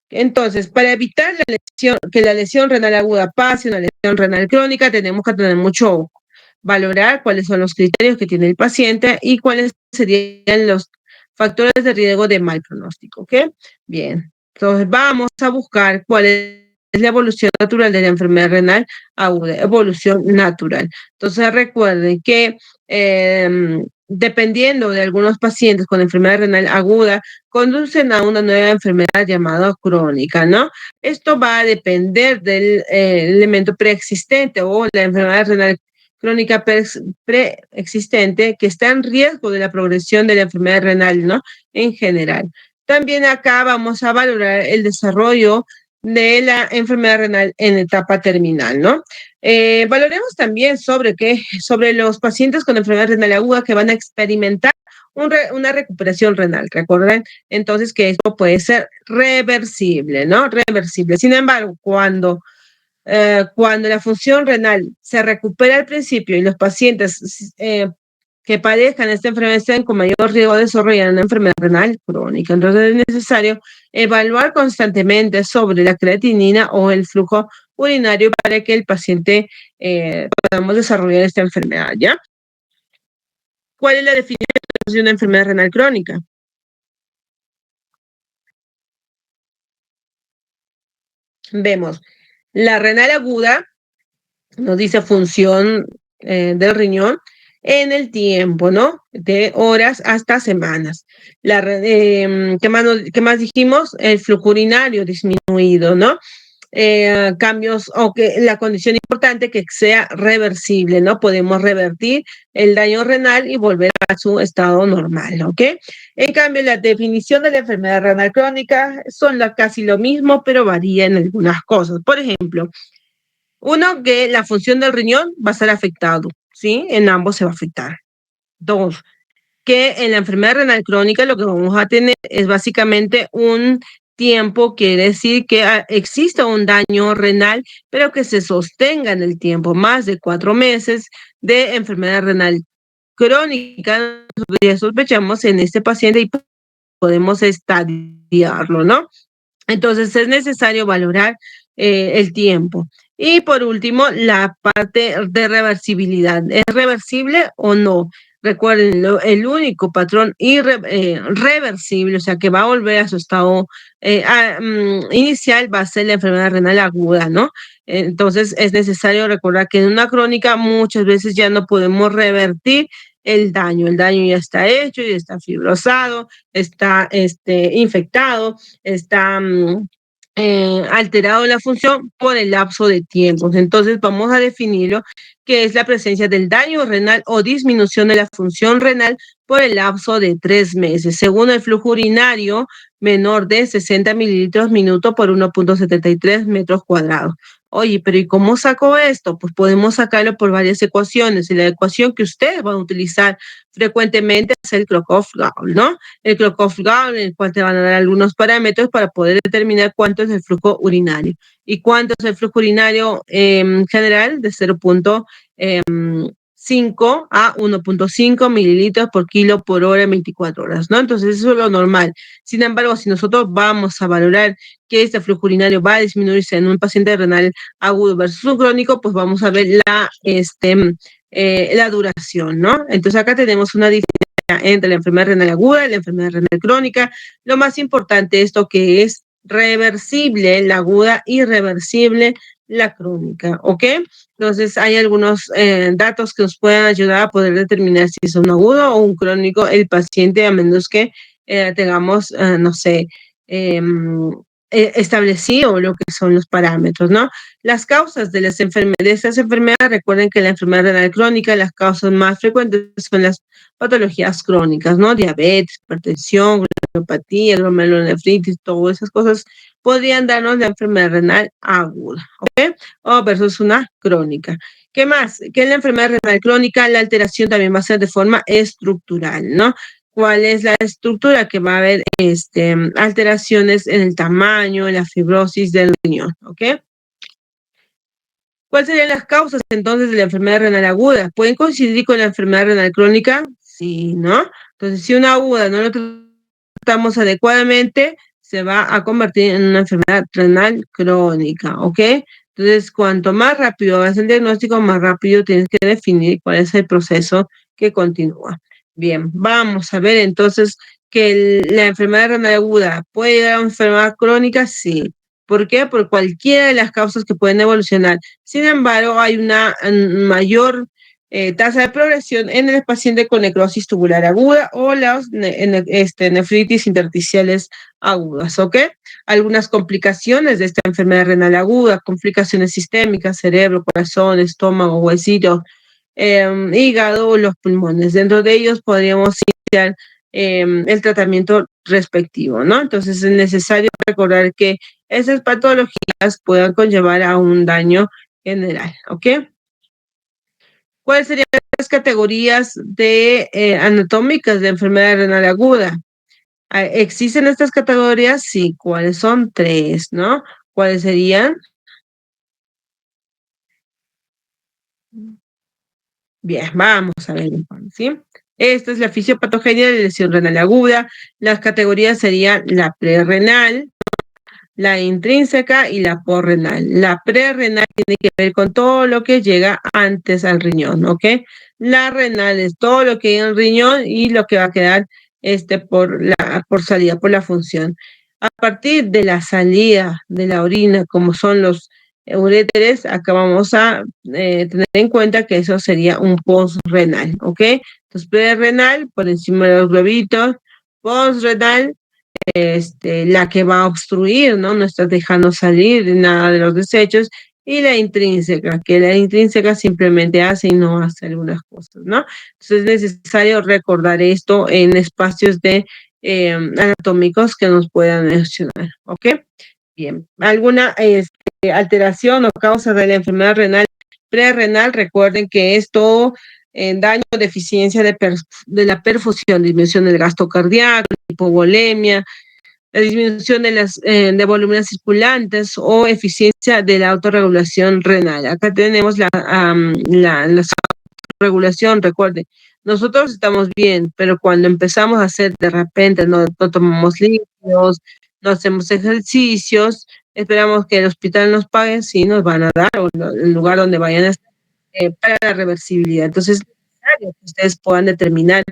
Entonces, para evitar que la lesión renal aguda pase a una lesión renal crónica, tenemos que tener mucho ojo, valorar cuáles son los criterios que tiene el paciente y cuáles serían los factores de riesgo de mal pronóstico, ¿ok? Bien, entonces vamos a buscar cuál es la evolución natural de la enfermedad renal aguda, evolución natural. Entonces recuerden que dependiendo de algunos pacientes con enfermedad renal aguda, conducen a una nueva enfermedad llamada crónica, ¿no? Esto va a depender del elemento preexistente o la enfermedad renal crónica preexistente que está en riesgo de la progresión de la enfermedad renal, ¿no? En general. También acá vamos a valorar el desarrollo de la enfermedad renal en etapa terminal, ¿no? Valoremos también sobre los pacientes con enfermedad renal aguda que van a experimentar una recuperación renal. Recuerden entonces que esto puede ser reversible, ¿no? Reversible. Sin embargo, cuando la función renal se recupera al principio y los pacientes que padezcan esta enfermedad estén con mayor riesgo de desarrollar una enfermedad renal crónica. Entonces es necesario evaluar constantemente sobre la creatinina o el flujo urinario para que el paciente podamos desarrollar esta enfermedad, ¿ya? ¿Cuál es la definición de una enfermedad renal crónica? Vemos, la renal aguda nos dice función del riñón en el tiempo, ¿no? De horas hasta semanas. ¿Qué más dijimos? El flujo urinario disminuido, ¿no? Cambios o que la condición importante que sea reversible, ¿no? Podemos revertir el daño renal y volver a su estado normal, ¿ok? En cambio, la definición de la enfermedad renal crónica son casi lo mismo, pero varía en algunas cosas. Por ejemplo, uno, que la función del riñón va a ser afectado, ¿sí? En ambos se va a afectar. Dos, que en la enfermedad renal crónica lo que vamos a tener es básicamente un tiempo, quiere decir que exista un daño renal, pero que se sostenga en el tiempo, más de 4 meses de enfermedad renal crónica. Sospechamos en este paciente y podemos estadiarlo, ¿no? Entonces es necesario valorar el tiempo. Y por último, la parte de reversibilidad. ¿Es reversible o no? Recuerden, el único patrón reversible, o sea, que va a volver a su estado inicial, va a ser la enfermedad renal aguda, ¿no? Entonces es necesario recordar que en una crónica muchas veces ya no podemos revertir el daño ya está hecho, ya está fibrosado, está infectado, está alterado la función por el lapso de tiempo. Entonces vamos a definirlo, que es la presencia del daño renal o disminución de la función renal por el lapso de 3 meses, según el flujo urinario menor de 60 mililitros minuto por 1,73 metros cuadrados. Oye, pero ¿y cómo saco esto? Pues podemos sacarlo por varias ecuaciones, y la ecuación que ustedes van a utilizar frecuentemente es el Kirchhoff-Gauss, ¿no? El Kirchhoff-Gauss, en el cual te van a dar algunos parámetros para poder determinar cuánto es el flujo urinario. ¿Y cuánto es el flujo urinario general? De 0,5 a 1,5 mililitros por kilo por hora en 24 horas, ¿no? Entonces eso es lo normal. Sin embargo, si nosotros vamos a valorar que este flujo urinario va a disminuirse en un paciente renal agudo versus un crónico, pues vamos a ver la duración, ¿no? Entonces acá tenemos una diferencia entre la enfermedad renal aguda y la enfermedad renal crónica. Lo más importante, esto que es reversible la aguda y reversible la crónica, ¿ok? Entonces hay algunos datos que nos pueden ayudar a poder determinar si es un agudo o un crónico el paciente, a menos que tengamos, no sé, establecido lo que son los parámetros, ¿no? Las causas de estas enfermedades, recuerden que la enfermedad renal crónica, las causas más frecuentes son las patologías crónicas, ¿no? Diabetes, hipertensión, glomerulopatía, glomerulonefritis, todas esas cosas podrían darnos la enfermedad renal aguda, ¿ok? O versus una crónica. ¿Qué más? Que en la enfermedad renal crónica la alteración también va a ser de forma estructural, ¿no? ¿Cuál es la estructura? Que va a haber alteraciones en el tamaño, en la fibrosis del riñón, ¿ok? ¿Cuáles serían las causas entonces de la enfermedad renal aguda? ¿Pueden coincidir con la enfermedad renal crónica? Sí, ¿no? Entonces, si una aguda no lo tratamos adecuadamente, se va a convertir en una enfermedad renal crónica, ¿ok? Entonces, cuanto más rápido hagas el diagnóstico, más rápido tienes que definir cuál es el proceso que continúa. Bien, vamos a ver entonces que la enfermedad renal aguda puede llegar a una enfermedad crónica, sí. ¿Por qué? Por cualquiera de las causas que pueden evolucionar. Sin embargo, hay una mayor tasa de progresión en el paciente con necrosis tubular aguda o las nefritis intersticiales agudas, ¿ok? Algunas complicaciones de esta enfermedad renal aguda, complicaciones sistémicas, cerebro, corazón, estómago, huesitos, hígado o los pulmones. Dentro de ellos podríamos iniciar el tratamiento respectivo, ¿no? Entonces es necesario recordar que esas patologías puedan conllevar a un daño general, ¿ok? ¿Cuáles serían las categorías de anatómicas de enfermedad renal aguda? ¿Existen estas categorías? Sí. ¿Cuáles son? Tres, ¿no? ¿Cuáles serían? Bien, vamos a ver, ¿sí? Esta es la fisiopatogenia de lesión renal aguda. Las categorías serían la prerrenal, la intrínseca y la porrenal. La prerrenal tiene que ver con todo lo que llega antes al riñón, ¿ok? La renal es todo lo que hay en el riñón y lo que va a quedar por salida, por la función. A partir de la salida de la orina, como son los uréteres, acá vamos a tener en cuenta que eso sería un postrenal, ¿ok? Entonces, prerrenal, por encima de los globitos, postrenal, la que va a obstruir, ¿no? No está dejando salir nada de los desechos, y la intrínseca, que la intrínseca simplemente hace y no hace algunas cosas, ¿no? Entonces es necesario recordar esto en espacios anatómicos que nos puedan mencionar, ¿ok? Bien, ¿alguna alteración o causa de la enfermedad renal prerrenal? Recuerden que esto daño o deficiencia de la perfusión, disminución del gasto cardíaco, hipovolemia, la disminución de volúmenes circulantes o eficiencia de la autorregulación renal. Acá tenemos la regulación, recuerden, nosotros estamos bien, pero cuando empezamos a hacer de repente, no tomamos líquidos, no hacemos ejercicios, esperamos que el hospital nos pague, sí nos van a dar, o el lugar donde vayan a estar, para la reversibilidad. Entonces, es necesario que ustedes puedan determinar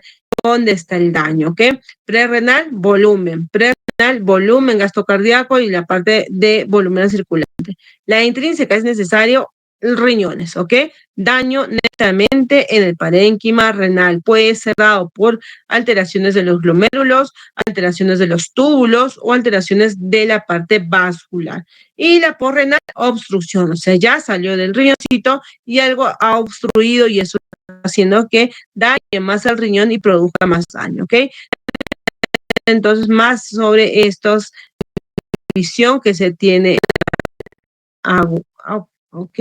dónde está el daño, ¿ok? Prerrenal, volumen, gasto cardíaco y la parte de volumen circulante. La intrínseca es necesario riñones, ¿ok? Daño netamente en el parénquima renal. Puede ser dado por alteraciones de los glomérulos, alteraciones de los túbulos o alteraciones de la parte vascular. Y la porrenal, obstrucción, o sea, ya salió del riñoncito y algo ha obstruido y eso está haciendo que dañe más al riñón y produzca más daño, ¿ok? Entonces, más sobre estos visión que se tiene. ¿Ok?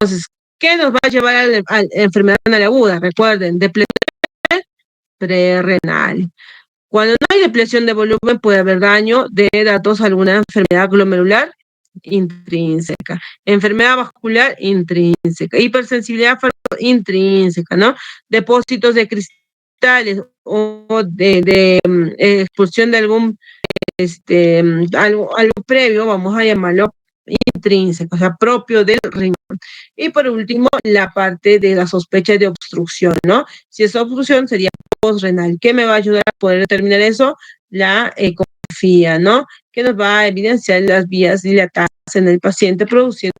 Entonces, ¿qué nos va a llevar a la enfermedad renal aguda? Recuerden, depresión prerrenal. Cuando no hay depresión de volumen, puede haber daño de datos a alguna enfermedad glomerular intrínseca, enfermedad vascular intrínseca, hipersensibilidad intrínseca, ¿no? Depósitos de cristales o de expulsión de algo previo, vamos a llamarlo intrínseco, o sea, propio del riñón. Y por último, la parte de la sospecha de obstrucción, ¿no? Si es obstrucción, sería postrenal. ¿Qué me va a ayudar a poder determinar eso? La ecografía, ¿no? Que nos va a evidenciar las vías dilatadas en el paciente produciendo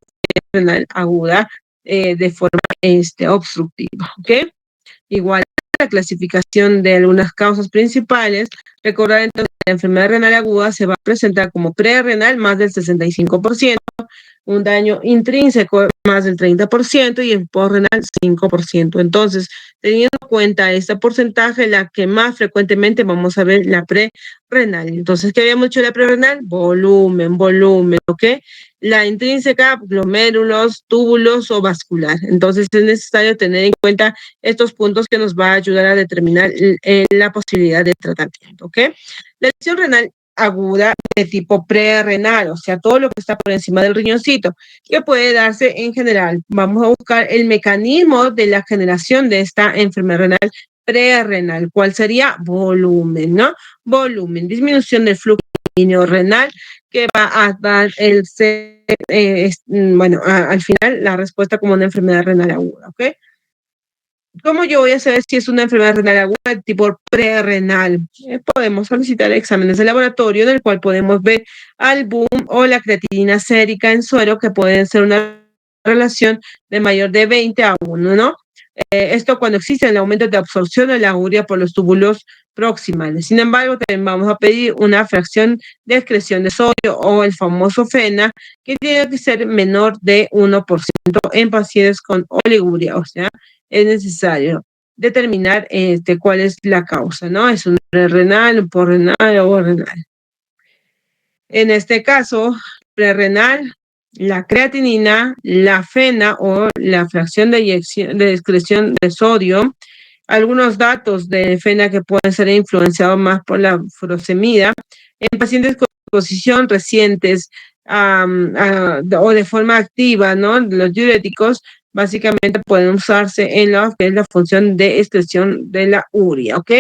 renal aguda de forma obstructiva, ¿ok? Igual la clasificación de algunas causas principales, recordar entonces que la enfermedad renal aguda se va a presentar como prerrenal más del 65%, un daño intrínseco más del 30% y el postrenal 5%. Entonces, teniendo en cuenta este porcentaje, la que más frecuentemente vamos a ver la prerrenal. Entonces, ¿qué habíamos dicho de la prerrenal? Volumen, ¿ok? La intrínseca, glomérulos, túbulos o vascular. Entonces, es necesario tener en cuenta estos puntos que nos va a ayudar a determinar la posibilidad de tratamiento, ¿ok? La lesión renal aguda de tipo prerrenal, o sea, todo lo que está por encima del riñoncito, que puede darse en general. Vamos a buscar el mecanismo de la generación de esta enfermedad renal prerrenal. ¿Cuál sería? Volumen, ¿no? Volumen, disminución del flujo sanguíneo renal, que va a dar al final la respuesta como una enfermedad renal aguda, ¿ok? ¿Cómo yo voy a saber si es una enfermedad renal aguda de tipo prerrenal? Podemos solicitar exámenes de laboratorio en el cual podemos ver album o la creatinina sérica en suero, que pueden ser una relación de mayor de 20 a 1, ¿no? Esto cuando existe el aumento de absorción de la urea por los túbulos proximales. Sin embargo, también vamos a pedir una fracción de excreción de sodio o el famoso FENA, que tiene que ser menor de 1% en pacientes con oliguria, o sea, es necesario determinar cuál es la causa, ¿no? ¿Es un renal, un porrenal o renal? En este caso, prerrenal, la creatinina, la fena o la fracción de excreción de sodio, algunos datos de fena que pueden ser influenciados más por la furosemida, en pacientes con exposición recientes o de forma activa, ¿no? Los diuréticos básicamente pueden usarse en lo que es la función de excreción de la urea, ¿ok?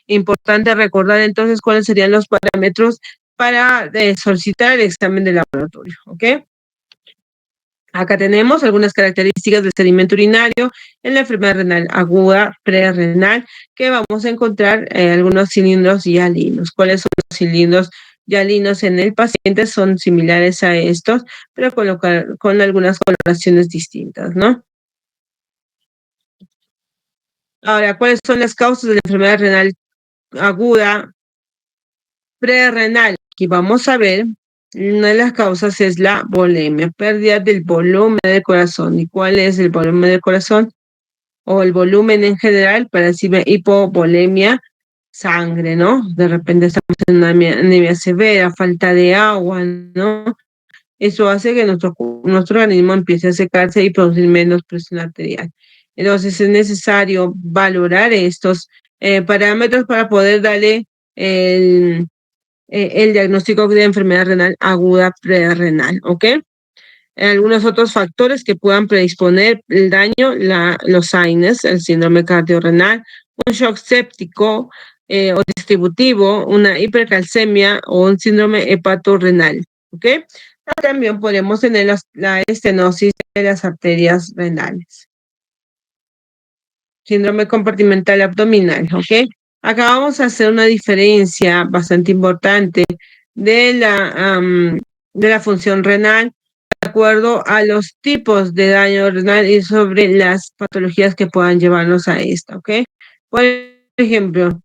Importante recordar entonces cuáles serían los parámetros para solicitar el examen de laboratorio, ¿ok? Acá tenemos algunas características del sedimento urinario en la enfermedad renal aguda prerrenal, que vamos a encontrar algunos cilindros hialinos. ¿Cuáles son los cilindros hialinos en el paciente? Son similares a estos, pero con algunas coloraciones distintas, ¿no? Ahora, ¿cuáles son las causas de la enfermedad renal aguda prerrenal? Aquí vamos a ver, una de las causas es la volemia, pérdida del volumen del corazón. ¿Y cuál es el volumen del corazón? O el volumen en general, para decir hipovolemia, sangre, ¿no? De repente estamos en una anemia severa, falta de agua, ¿no? Eso hace que nuestro organismo empiece a secarse y producir menos presión arterial. Entonces es necesario valorar estos parámetros para poder darle el diagnóstico de enfermedad renal aguda prerrenal, ¿ok? Algunos otros factores que puedan predisponer el daño, los AINES, el síndrome cardiorrenal, un shock séptico o distributivo, una hipercalcemia o un síndrome hepatorrenal, ¿ok? También podemos tener la estenosis de las arterias renales. Síndrome compartimental abdominal, ¿ok? Acá vamos a hacer una diferencia bastante importante de de la función renal de acuerdo a los tipos de daño renal y sobre las patologías que puedan llevarnos a esto, ¿ok? Por ejemplo,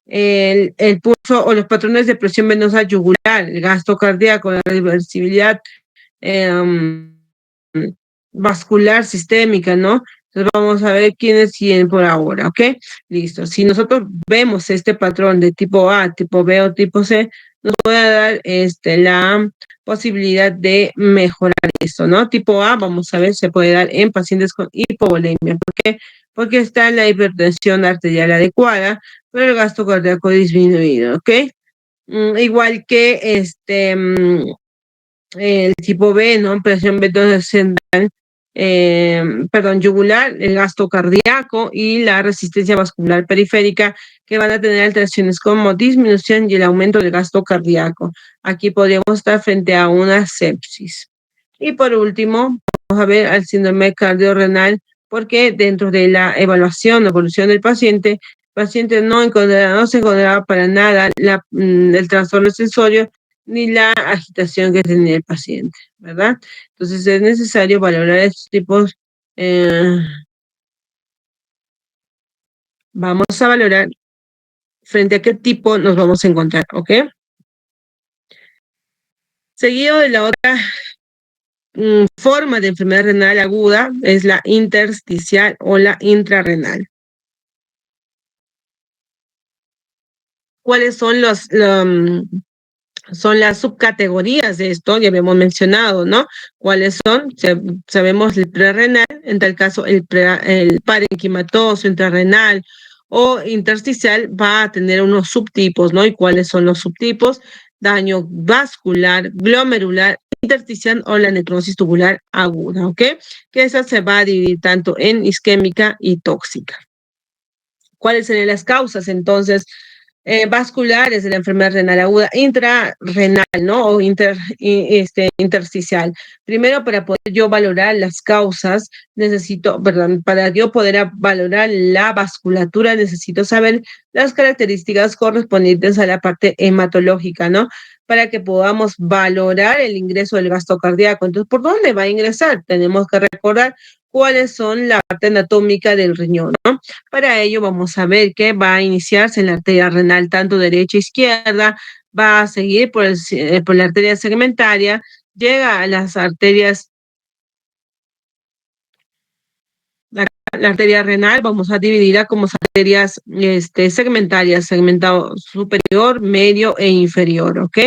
el pulso o los patrones de presión venosa yugular, el gasto cardíaco, la reversibilidad eh, vascular sistémica, ¿no? Entonces vamos a ver quiénes tienen por ahora, ¿ok? Listo. Si nosotros vemos este patrón de tipo A, tipo B o tipo C, nos puede dar la posibilidad de mejorar esto, ¿no? Tipo A, vamos a ver, se puede dar en pacientes con hipovolemia. ¿Por qué? Porque está la hipertensión arterial adecuada, pero el gasto cardíaco disminuido, ¿ok? Igual que el tipo B, ¿no? Presión venosa central, perdón, yugular, el gasto cardíaco y la resistencia vascular periférica, que van a tener alteraciones como disminución y el aumento del gasto cardíaco. Aquí podríamos estar frente a una sepsis. Y por último, vamos a ver al síndrome cardiorrenal, porque dentro de la evaluación o evolución del paciente, el paciente no se encontraba para nada el trastorno sensorio ni la agitación que tenía el paciente, ¿verdad? Entonces es necesario valorar estos tipos. eh, Vamos a valorar frente a qué tipo nos vamos a encontrar, ¿ok? Seguido de la otra forma de enfermedad renal aguda es la intersticial o la intrarrenal. ¿Cuáles son son las subcategorías de esto? Ya habíamos mencionado, ¿no? ¿Cuáles son? Sabemos el prerrenal, en tal caso el parenquimatoso, intrarrenal o intersticial va a tener unos subtipos, ¿no? ¿Y cuáles son los subtipos? Daño vascular, glomerular, intersticial o la necrosis tubular aguda, ¿ok? Que esa se va a dividir tanto en isquémica y tóxica. ¿Cuáles serían las causas entonces vasculares de la enfermedad renal aguda intrarrenal, ¿no? O intersticial? Primero, para poder yo valorar las causas, perdón, para yo poder valorar la vasculatura, necesito saber las características correspondientes a la parte hematológica, ¿no? Para que podamos valorar el ingreso del gasto cardíaco. Entonces, ¿por dónde va a ingresar? Tenemos que recordar cuáles son la parte anatómica del riñón, ¿no? Para ello vamos a ver que va a iniciarse en la arteria renal tanto derecha e izquierda, va a seguir por la arteria segmentaria, llega a las arterias, la arteria renal, vamos a dividirla como arterias segmentarias, segmentado superior, medio e inferior, ¿ok?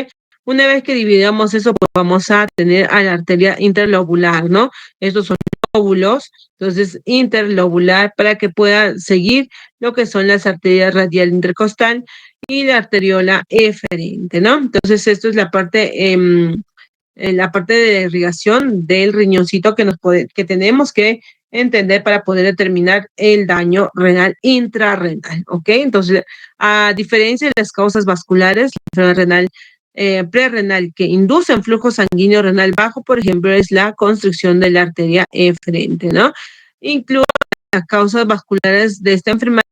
Una vez que dividamos eso, pues vamos a tener a la arteria interlobular, ¿no? Estos son lóbulos, entonces interlobular para que pueda seguir lo que son las arterias radial intercostal y la arteriola eferente, ¿no? Entonces esto es la parte de irrigación del riñoncito que tenemos que entender para poder determinar el daño renal intrarrenal, ¿ok? Entonces, a diferencia de las causas vasculares, la enfermedad renal prerrenal que inducen flujo sanguíneo renal bajo, por ejemplo, es la constricción de la arteria eferente, ¿no? Incluso las causas vasculares de esta enfermedad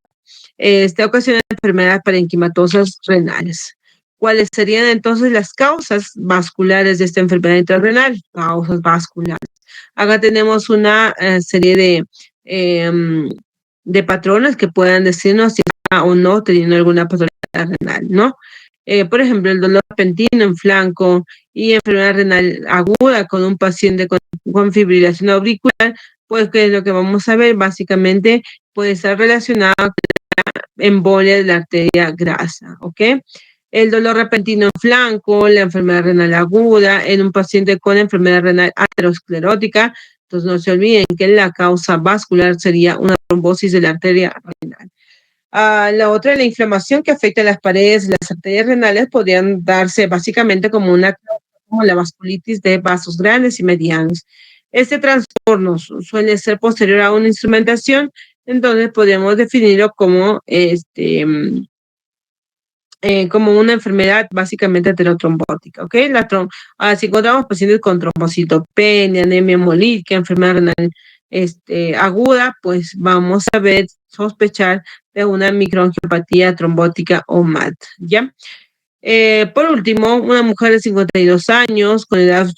ocasiona enfermedades parenquimatosas renales. ¿Cuáles serían entonces las causas vasculares de esta enfermedad intrarrenal? Causas vasculares. Acá tenemos una serie eh, de patrones que puedan decirnos si está o no teniendo alguna patología renal, ¿no? Por ejemplo, el dolor repentino en flanco y enfermedad renal aguda con un paciente con fibrilación auricular, pues que es lo que vamos a ver, básicamente puede estar relacionado embolia de la arteria grasa, ¿ok? El dolor repentino en flanco, la enfermedad renal aguda en un paciente con enfermedad renal aterosclerótica. Entonces no se olviden que la causa vascular sería una trombosis de la arteria renal. La otra, la inflamación que afecta a las paredes de las arterias renales podrían darse básicamente como la vasculitis de vasos grandes y medianos. Este trastorno suele ser posterior a una instrumentación, entonces podemos definirlo como una enfermedad básicamente aterotrombótica, ¿ok? Si encontramos pacientes con trombocitopenia, anemia hemolítica, enfermedad renal aguda, pues vamos a sospechar de una microangiopatía trombótica o MAT, ¿ya? Por último, una mujer de 52 años con edad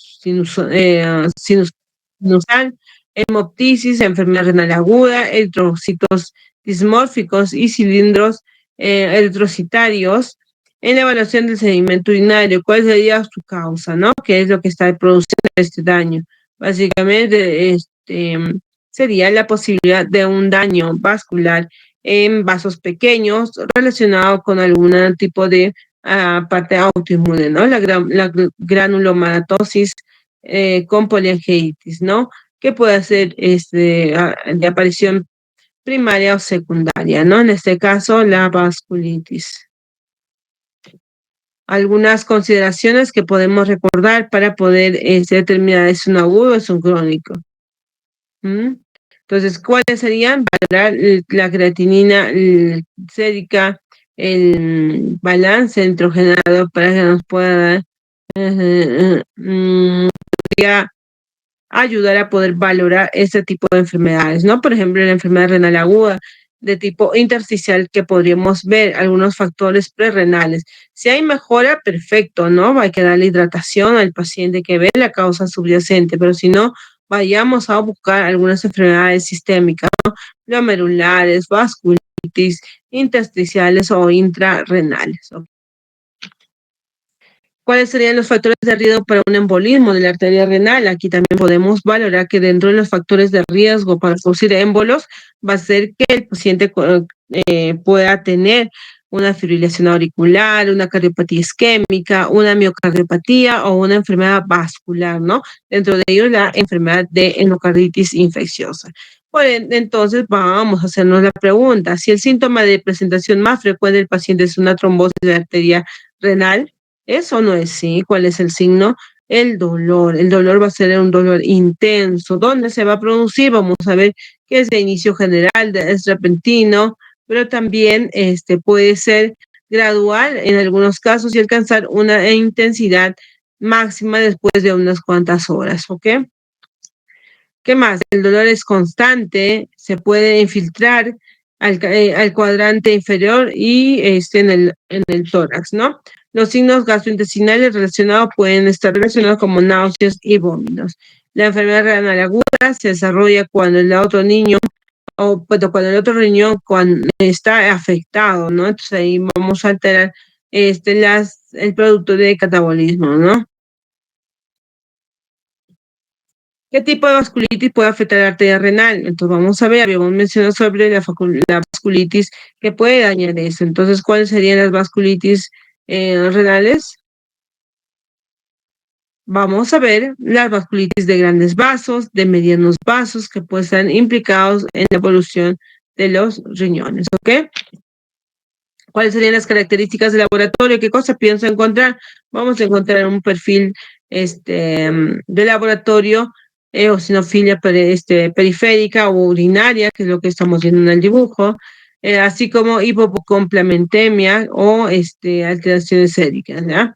sinusal, hemoptisis, enfermedad renal aguda, eritrocitos dismórficos y cilindros eritrocitarios. En la evaluación del sedimento urinario, ¿cuál sería su causa, no? ¿Qué es lo que está produciendo este daño? Básicamente, sería la posibilidad de un daño vascular en vasos pequeños relacionado con algún tipo de parte autoinmune, ¿no? La granulomatosis con poliangiitis, ¿no? Que puede ser de aparición primaria o secundaria, ¿no? En este caso, la vasculitis. Algunas consideraciones que podemos recordar para poder determinar es un agudo o es un crónico. Entonces, ¿cuáles serían? Valorar la creatinina sérica, el balance nitrogenado para que nos pueda dar, podría ayudar a poder valorar este tipo de enfermedades, ¿no? Por ejemplo, la enfermedad renal aguda de tipo intersticial que podríamos ver algunos factores prerrenales. Si hay mejora, perfecto, ¿no? Hay que darle hidratación al paciente que ve la causa subyacente, pero si no, vayamos a buscar algunas enfermedades sistémicas, ¿no? Glomerulares, vasculitis, intersticiales o intrarrenales, ¿ok? ¿Cuáles serían los factores de riesgo para un embolismo de la arteria renal? Aquí también podemos valorar que dentro de los factores de riesgo para producir émbolos va a ser que el paciente pueda tener una fibrilación auricular, una cardiopatía isquémica, una miocardiopatía o una enfermedad vascular, ¿no? Dentro de ellos la enfermedad de endocarditis infecciosa. Entonces vamos a hacernos la pregunta, si el síntoma de presentación más frecuente del paciente es una trombosis de la arteria renal, eso no es sí. ¿Cuál es el signo? El dolor. El dolor va a ser un dolor intenso. ¿Dónde se va a producir? Vamos a ver que es de inicio general, es repentino, pero también puede ser gradual en algunos casos y alcanzar una intensidad máxima después de unas cuantas horas, ¿ok? ¿Qué más? El dolor es constante, se puede infiltrar al cuadrante inferior y en el tórax, ¿no? Los signos gastrointestinales relacionados pueden estar relacionados como náuseas y vómitos. La enfermedad renal aguda se desarrolla cuando el otro niño o bueno, cuando el otro riñón está afectado, ¿no? Entonces ahí vamos a alterar el producto de catabolismo, ¿no? ¿Qué tipo de vasculitis puede afectar la arteria renal? Entonces vamos a ver, habíamos mencionado sobre la vasculitis que puede dañar eso. Entonces, ¿cuáles serían las vasculitis renales? Vamos a ver las vasculitis de grandes vasos, de medianos vasos, que pueden estar implicados en la evolución de los riñones, ¿ok? ¿Cuáles serían las características del laboratorio? ¿Qué cosa pienso encontrar? Vamos a encontrar un perfil de laboratorio, eosinofilia periférica o urinaria, que es lo que estamos viendo en el dibujo, así como hipocomplementemia o alteraciones séricas, ¿ya?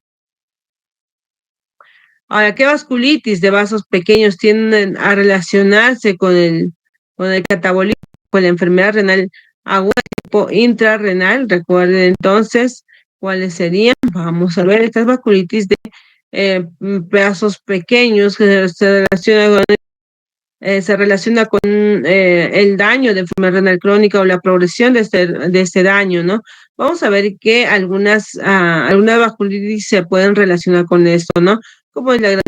Ahora, ¿qué vasculitis de vasos pequeños tienden a relacionarse con el catabolismo, con la enfermedad renal aguda tipo intrarrenal? Recuerden entonces cuáles serían. Vamos a ver estas vasculitis de vasos pequeños que se relaciona con el daño de enfermedad renal crónica o la progresión de este daño, ¿no? Vamos a ver que algunas vasculitis se pueden relacionar con esto, ¿no? Como es la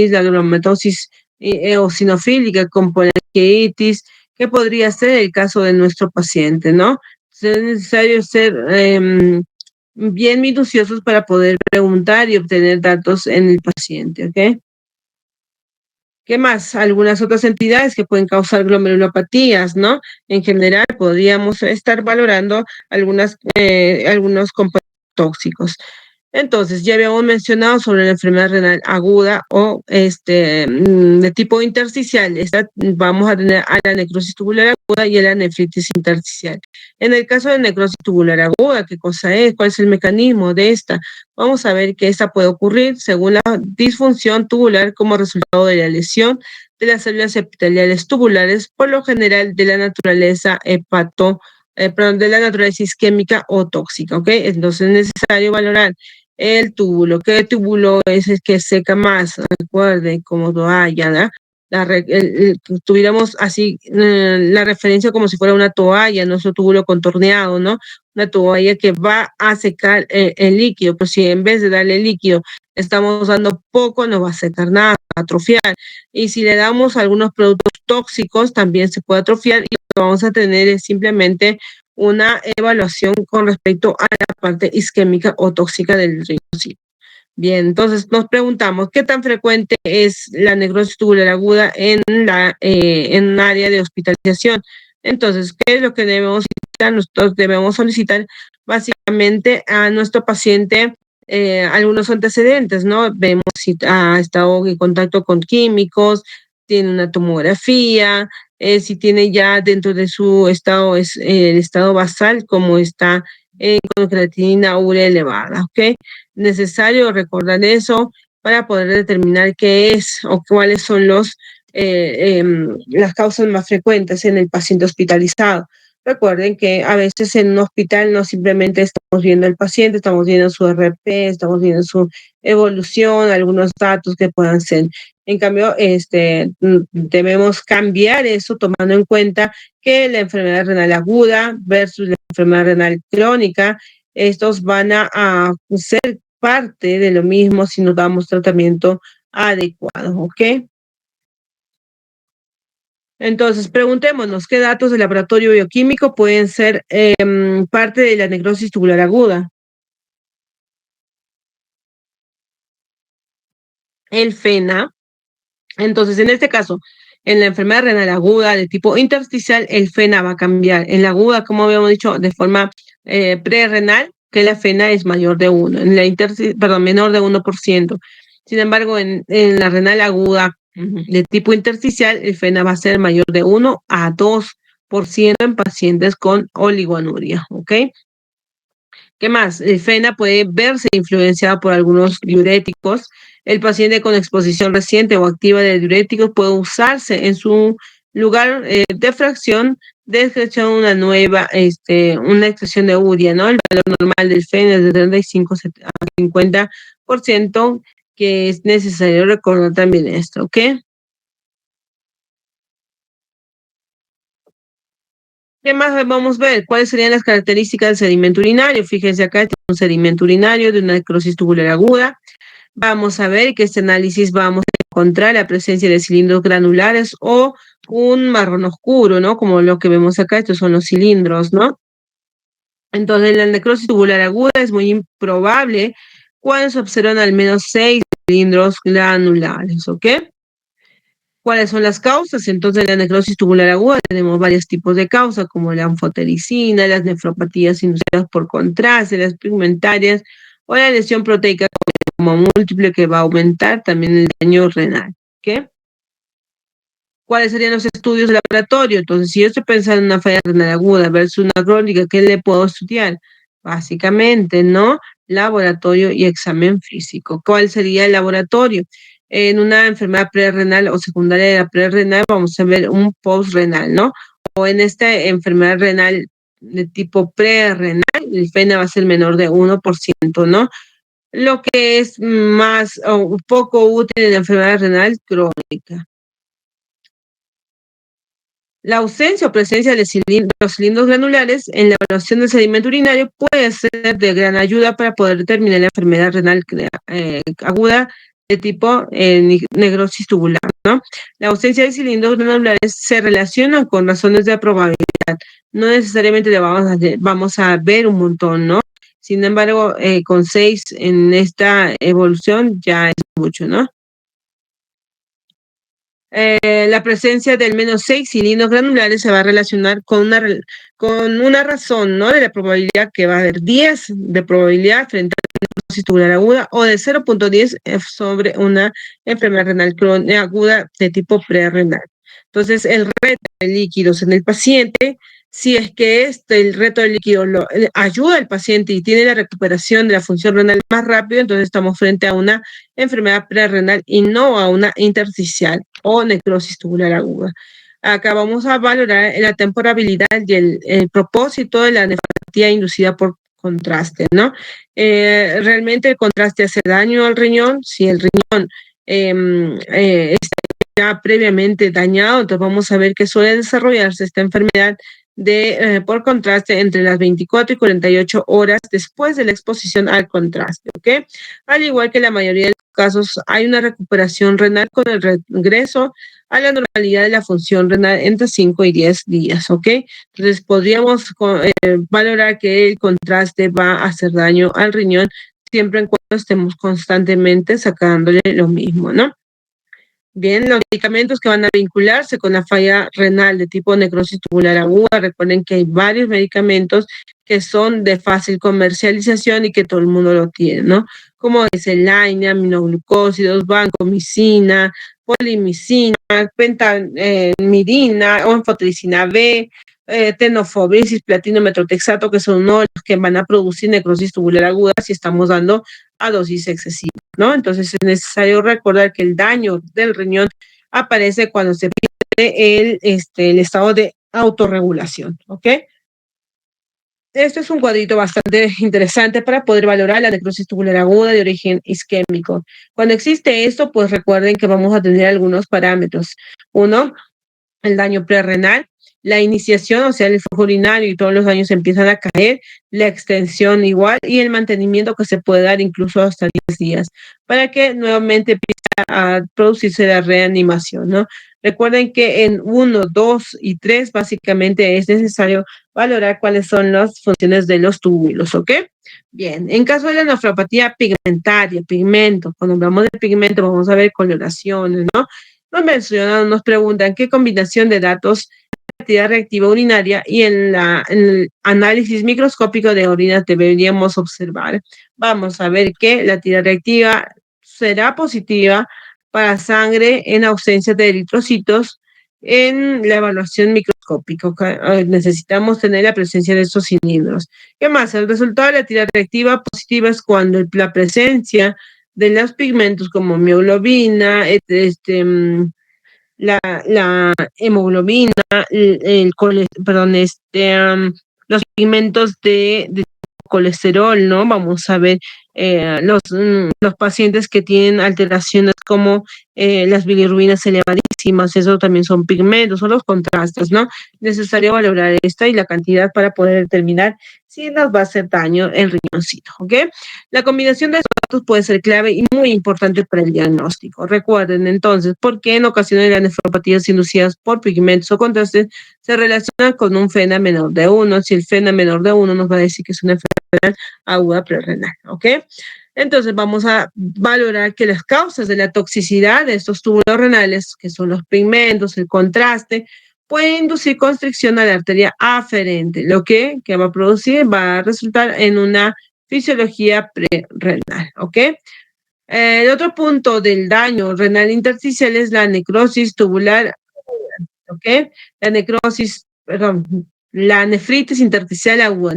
granulomatosis eosinofílica con poliangiitis, que podría ser el caso de nuestro paciente, ¿no? Entonces, es necesario ser bien minuciosos para poder preguntar y obtener datos en el paciente, ¿ok? ¿Qué más? Algunas otras entidades que pueden causar glomerulopatías, ¿no? En general, podríamos estar valorando algunos compuestos tóxicos. Entonces, ya habíamos mencionado sobre la enfermedad renal aguda o de tipo intersticial. Vamos a tener a la necrosis tubular aguda y a la nefritis intersticial. En el caso de necrosis tubular aguda, ¿qué cosa es? ¿Cuál es el mecanismo de esta? Vamos a ver que esta puede ocurrir según la disfunción tubular como resultado de la lesión de las células epiteliales tubulares, por lo general de la naturaleza de la naturaleza isquémica o tóxica, ¿ok? Entonces es necesario valorar el túbulo. ¿Qué túbulo es el que seca más? Recuerden, como toalla, ¿no? Tuviéramos así la referencia como si fuera una toalla, nuestro túbulo contorneado, ¿no? Una toalla que va a secar el líquido, pues si en vez de darle líquido estamos dando poco, no va a secar nada, va a atrofiar. Y si le damos algunos productos tóxicos, también se puede atrofiar y lo que vamos a tener es simplemente una evaluación con respecto a la parte isquémica o tóxica del rinocito. Bien, entonces nos preguntamos, ¿qué tan frecuente es la necrosis tubular aguda en un área de hospitalización? Entonces, ¿qué es lo que debemos solicitar? Nosotros debemos solicitar básicamente a nuestro paciente algunos antecedentes, ¿no? Vemos si ha estado en contacto con químicos, tiene una tomografía, si tiene ya dentro de su estado, el estado basal, como está con creatinina urea elevada, ¿ok? Necesario recordar eso para poder determinar qué es o cuáles son las causas más frecuentes en el paciente hospitalizado. Recuerden que a veces en un hospital no simplemente estamos viendo al paciente, estamos viendo su RP, estamos viendo su evolución, algunos datos que puedan ser. En cambio, debemos cambiar eso tomando en cuenta que la enfermedad renal aguda versus la enfermedad renal crónica, estos van a ser parte de lo mismo si nos damos tratamiento adecuado, ¿ok? Entonces, preguntémonos, ¿qué datos del laboratorio bioquímico pueden ser parte de la necrosis tubular aguda? El FENA. Entonces, en este caso, en la enfermedad renal aguda de tipo intersticial, el FENA va a cambiar. En la aguda, como habíamos dicho, de forma prerrenal, que la FENA es mayor de 1, en la perdón, menor de 1%. Sin embargo, en la renal aguda de tipo intersticial, el FENA va a ser mayor de 1 a 2% en pacientes con oligoanuria, ¿ok? ¿Qué más? El FENA puede verse influenciado por algunos diuréticos. El paciente con exposición reciente o activa de diuréticos puede usarse en su lugar de fracción de excreción una excreción de urea, ¿no? El valor normal del FENA es de 35 a 50%, que es necesario recordar también esto, ¿ok? ¿Qué más vamos a ver? ¿Cuáles serían las características del sedimento urinario? Fíjense acá, este es un sedimento urinario de una necrosis tubular aguda. Vamos a ver que este análisis vamos a encontrar la presencia de cilindros granulares o un marrón oscuro, ¿no? Como lo que vemos acá, estos son los cilindros, ¿no? Entonces, la necrosis tubular aguda es muy improbable cuando se observan al menos 6 cilindros granulares, ¿ok? ¿Cuáles son las causas? Entonces, la necrosis tubular aguda tenemos varios tipos de causas, como la anfotericina, las nefropatías inducidas por contraste, las pigmentarias o la lesión proteica como múltiple que va a aumentar también el daño renal. ¿Ok? ¿Cuáles serían los estudios de laboratorio? Entonces, si yo estoy pensando en una falla renal aguda versus una crónica, ¿qué le puedo estudiar? Básicamente, ¿no? Laboratorio y examen físico. ¿Cuál sería el laboratorio? En una enfermedad prerrenal o secundaria de la prerrenal, vamos a ver un postrenal, ¿no? O en esta enfermedad renal de tipo prerrenal, el FENA va a ser menor de 1%, ¿no? Lo que es más o poco útil en la enfermedad renal crónica. La ausencia o presencia de los cilindros granulares en la evaluación del sedimento urinario puede ser de gran ayuda para poder determinar la enfermedad renal aguda de tipo necrosis tubular, ¿no? La ausencia de cilindros granulares se relaciona con razones de probabilidad. No necesariamente le vamos a ver un montón, ¿no? Sin embargo, con 6 en esta evolución ya es mucho, ¿no? La presencia del menos 6 cilindros granulares se va a relacionar con una razón, ¿no? De la probabilidad que va a haber 10 de probabilidad frente a la necrosis tubular aguda o de 0.10 sobre una enfermedad renal aguda de tipo prerrenal. Entonces, el reto de líquidos en el paciente, si es que el reto de líquido ayuda al paciente y tiene la recuperación de la función renal más rápido, entonces estamos frente a una enfermedad prerrenal y no a una intersticial o necrosis tubular aguda. Acá vamos a valorar la temporalidad y el propósito de la nefropatía inducida por contraste, ¿no? Realmente el contraste hace daño al riñón. Si el riñón está ya previamente dañado, entonces vamos a ver que suele desarrollarse esta enfermedad por contraste entre las 24 y 48 horas después de la exposición al contraste, ¿ok? Al igual que la mayoría de los casos, hay una recuperación renal con el regreso a la normalidad de la función renal entre 5 y 10 días, ¿ok? Entonces podríamos valorar que el contraste va a hacer daño al riñón siempre y cuando estemos constantemente sacándole lo mismo, ¿no? Bien, los medicamentos que van a vincularse con la falla renal de tipo necrosis tubular aguda, recuerden que hay varios medicamentos que son de fácil comercialización y que todo el mundo lo tiene, ¿no? Como es el AINE, aminoglucósidos, vancomicina, polimicina, pentamidina, anfotericina B, tenofovir, cisplatino, metrotexato, que son uno de los que van a producir necrosis tubular aguda si estamos dando a dosis excesiva, ¿no? Entonces es necesario recordar que el daño del riñón aparece cuando se pierde el estado de autorregulación, ¿ok? Este es un cuadrito bastante interesante para poder valorar la necrosis tubular aguda de origen isquémico. Cuando existe esto, pues recuerden que vamos a tener algunos parámetros. Uno, el daño prerrenal, la iniciación, o sea, el flujo urinario y todos los daños empiezan a caer, la extensión igual y el mantenimiento que se puede dar incluso hasta 10 días para que nuevamente empiece a producirse la reanimación, ¿no? Recuerden que en 1, 2 y 3 básicamente es necesario valorar cuáles son las funciones de los túbulos, ¿ok? Bien, en caso de la nefropatía pigmentaria, pigmento, cuando hablamos de pigmento vamos a ver coloraciones, ¿no? Nos preguntan qué combinación de datos de actividad reactiva urinaria y en el análisis microscópico de orina deberíamos observar. Vamos a ver que la actividad reactiva será positiva para sangre en ausencia de eritrocitos en la evaluación microscópica. Necesitamos tener la presencia de estos cilindros. ¿Qué más? El resultado de la actividad reactiva positiva es cuando la presencia de los pigmentos como mioglobina, la hemoglobina, perdón, los pigmentos de colesterol, ¿no? Vamos a ver los pacientes que tienen alteraciones como las bilirrubinas elevadísimas enzimas, eso también son pigmentos, son los contrastes, ¿no? Necesario valorar esta y la cantidad para poder determinar si nos va a hacer daño el riñoncito, ¿ok? La combinación de estos datos puede ser clave y muy importante para el diagnóstico. Recuerden entonces, ¿por qué en ocasiones las nefropatías inducidas por pigmentos o contrastes se relacionan con un FeNA menor de 1? Si el FeNA menor de 1 nos va a decir que es una enfermedad aguda prerrenal, ¿ok? Entonces vamos a valorar que las causas de la toxicidad de estos túbulos renales, que son los pigmentos, el contraste, puede inducir constricción a la arteria aferente, lo que va a producir, va a resultar en una fisiología prerrenal, ¿ok? El otro punto del daño renal intersticial es la necrosis tubular, ¿ok? La necrosis, perdón, la nefritis intersticial aguda,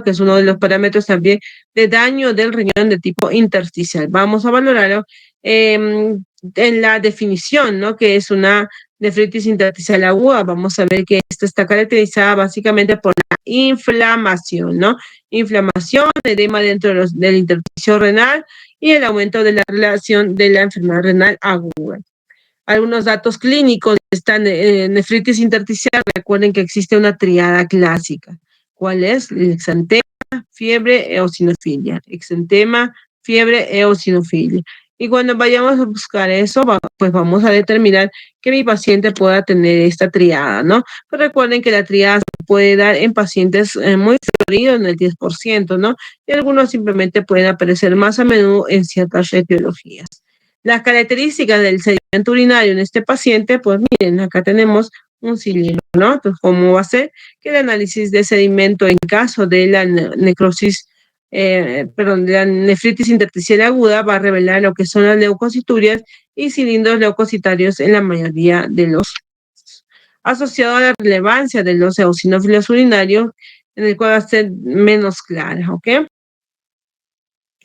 que es uno de los parámetros también de daño del riñón de tipo intersticial. Vamos a valorarlo en la definición, ¿no? Que es una nefritis intersticial aguda. Vamos a ver que esta está caracterizada básicamente por la inflamación, ¿no? Inflamación, edema dentro del intersticio renal y el aumento de la relación de la enfermedad renal aguda. Algunos datos clínicos de esta nefritis intersticial. Recuerden que existe una triada clásica. ¿Cuál es? El exantema, fiebre, eosinofilia. Exantema, fiebre, eosinofilia. Y cuando vayamos a buscar eso, pues vamos a determinar que mi paciente pueda tener esta triada, ¿no? Pues recuerden que la triada se puede dar en pacientes muy floridos, en el 10%, ¿no? Y algunos simplemente pueden aparecer más a menudo en ciertas etiologías. Las características del sedimento urinario en este paciente, pues miren, acá tenemos un cilindro, ¿no? Entonces, ¿cómo va a ser? Que el análisis de sedimento en caso de la necrosis, de la nefritis intersticial aguda va a revelar lo que son las leucociturias y cilindros leucocitarios en la mayoría de los casos. Asociado a la relevancia de los eosinófilos urinarios, en el cual va a ser menos clara, ¿ok?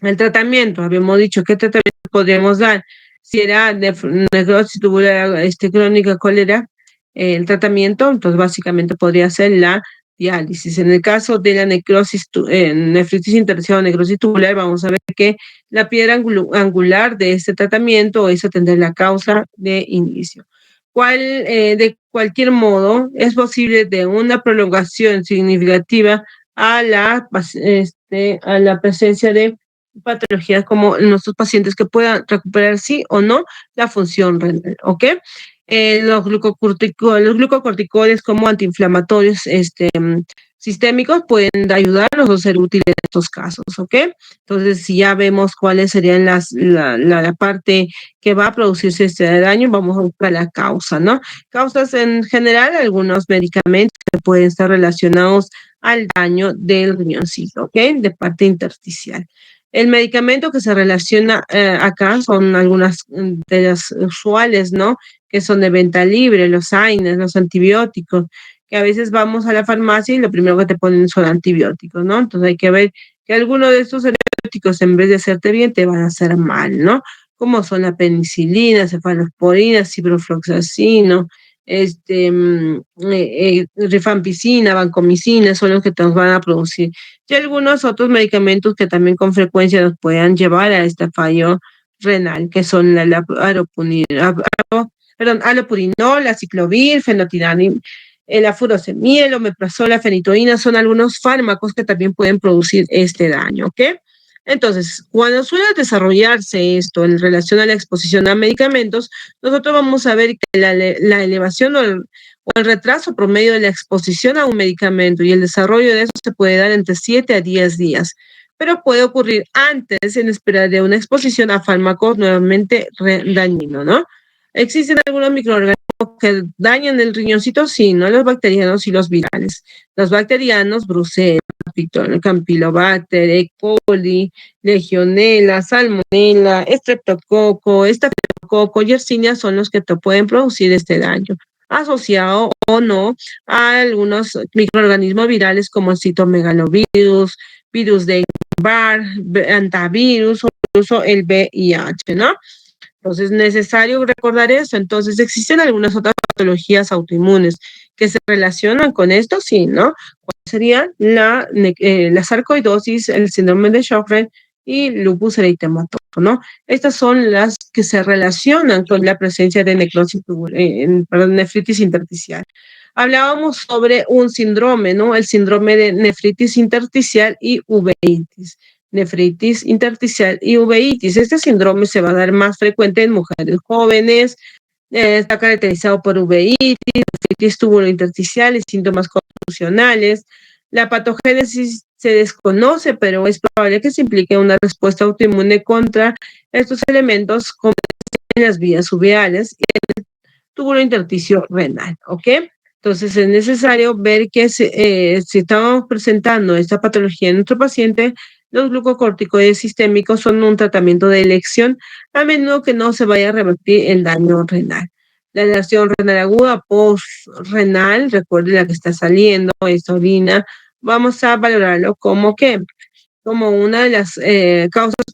El tratamiento, habíamos dicho, ¿qué tratamiento podríamos dar? Si era necrosis tubular crónica, cólera, el tratamiento, entonces básicamente podría ser la diálisis. En el caso de la nefritis intersticial o necrosis tubular, vamos a ver que la piedra angular de este tratamiento es atender la causa de inicio. De cualquier modo, es posible de una prolongación significativa a la presencia de patologías como en nuestros pacientes que puedan recuperar sí o no la función renal, ¿ok? Los glucocorticoides como antiinflamatorios sistémicos pueden ayudarnos o ser útiles en estos casos, ¿ok? Entonces, si ya vemos cuáles serían la parte que va a producirse este daño, vamos a buscar la causa, ¿no? Causas en general, algunos medicamentos que pueden estar relacionados al daño del riñoncito, ¿ok? De parte intersticial. El medicamento que se relaciona acá son algunas de las usuales, ¿no? Que son de venta libre, los AINES, los antibióticos, que a veces vamos a la farmacia y lo primero que te ponen son antibióticos, ¿no? Entonces hay que ver que algunos de estos antibióticos en vez de hacerte bien te van a hacer mal, ¿no? Como son la penicilina, cefalosporina, ciprofloxacino, rifampicina, vancomicina, son los que te van a producir. Y algunos otros medicamentos que también con frecuencia nos puedan llevar a este fallo renal, que son la alopurinol, la ciclovir, fenotidanib, la furosemida, el omeprazol, la fenitoína, son algunos fármacos que también pueden producir este daño, ¿ok? Entonces, cuando suele desarrollarse esto en relación a la exposición a medicamentos, nosotros vamos a ver que la elevación o el retraso promedio de la exposición a un medicamento y el desarrollo de eso se puede dar entre 7 a 10 días, pero puede ocurrir antes en espera de una exposición a fármacos nuevamente dañinos, ¿no? Existen algunos microorganismos que dañan el riñoncito, sí, no los bacterianos y los virales. Los bacterianos, Brucella, Campylobacter, E. coli, Legionella, Salmonella, Streptococo, Staphylococcus, Yersinia son los que te pueden producir este daño, asociado o no a algunos microorganismos virales como el citomegalovirus, virus de Bar, antivirus o incluso el VIH, ¿no? Entonces, es necesario recordar eso. Entonces, existen algunas otras patologías autoinmunes que se relacionan con esto, sí, ¿no? ¿Cuál sería la sarcoidosis, el síndrome de Sjögren y lupus eritematoso? ¿no? Estas son las que se relacionan con la presencia de necrosis, nefritis intersticial. Hablábamos sobre un síndrome, ¿no? El síndrome de nefritis intersticial y uveitis. Nefritis intersticial y uveitis. Este síndrome se va a dar más frecuente en mujeres jóvenes. Está caracterizado por uveitis, nefritis tubulointersticial y síntomas confusionales. La patogénesis se desconoce, pero es probable que se implique una respuesta autoinmune contra estos elementos como en las vías uveales y el túbulo intersticio renal, ¿ok? Entonces es necesario ver que si estamos presentando esta patología en nuestro paciente, los glucocorticoides sistémicos son un tratamiento de elección, a menudo que no se vaya a revertir el daño renal. La lesión renal aguda postrenal, recuerde la que está saliendo, esta orina, vamos a valorarlo como que como una de las causas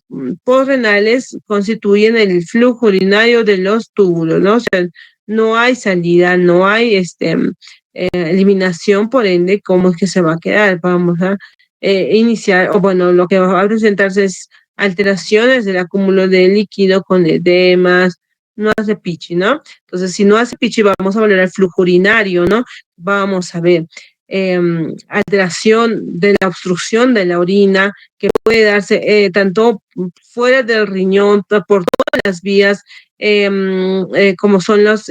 postrenales constituyen el flujo urinario de los túbulos, ¿no? O sea, no hay salida, no hay eliminación, por ende, ¿cómo es que se va a quedar? Vamos a iniciar, o bueno, lo que va a presentarse es alteraciones del acúmulo de líquido con edemas, no hace pichi, ¿no? Entonces, si no hace pichi, vamos a valorar el flujo urinario, ¿no? Vamos a ver alteración de la obstrucción de la orina, que puede darse tanto fuera del riñón, por todas las vías, como son los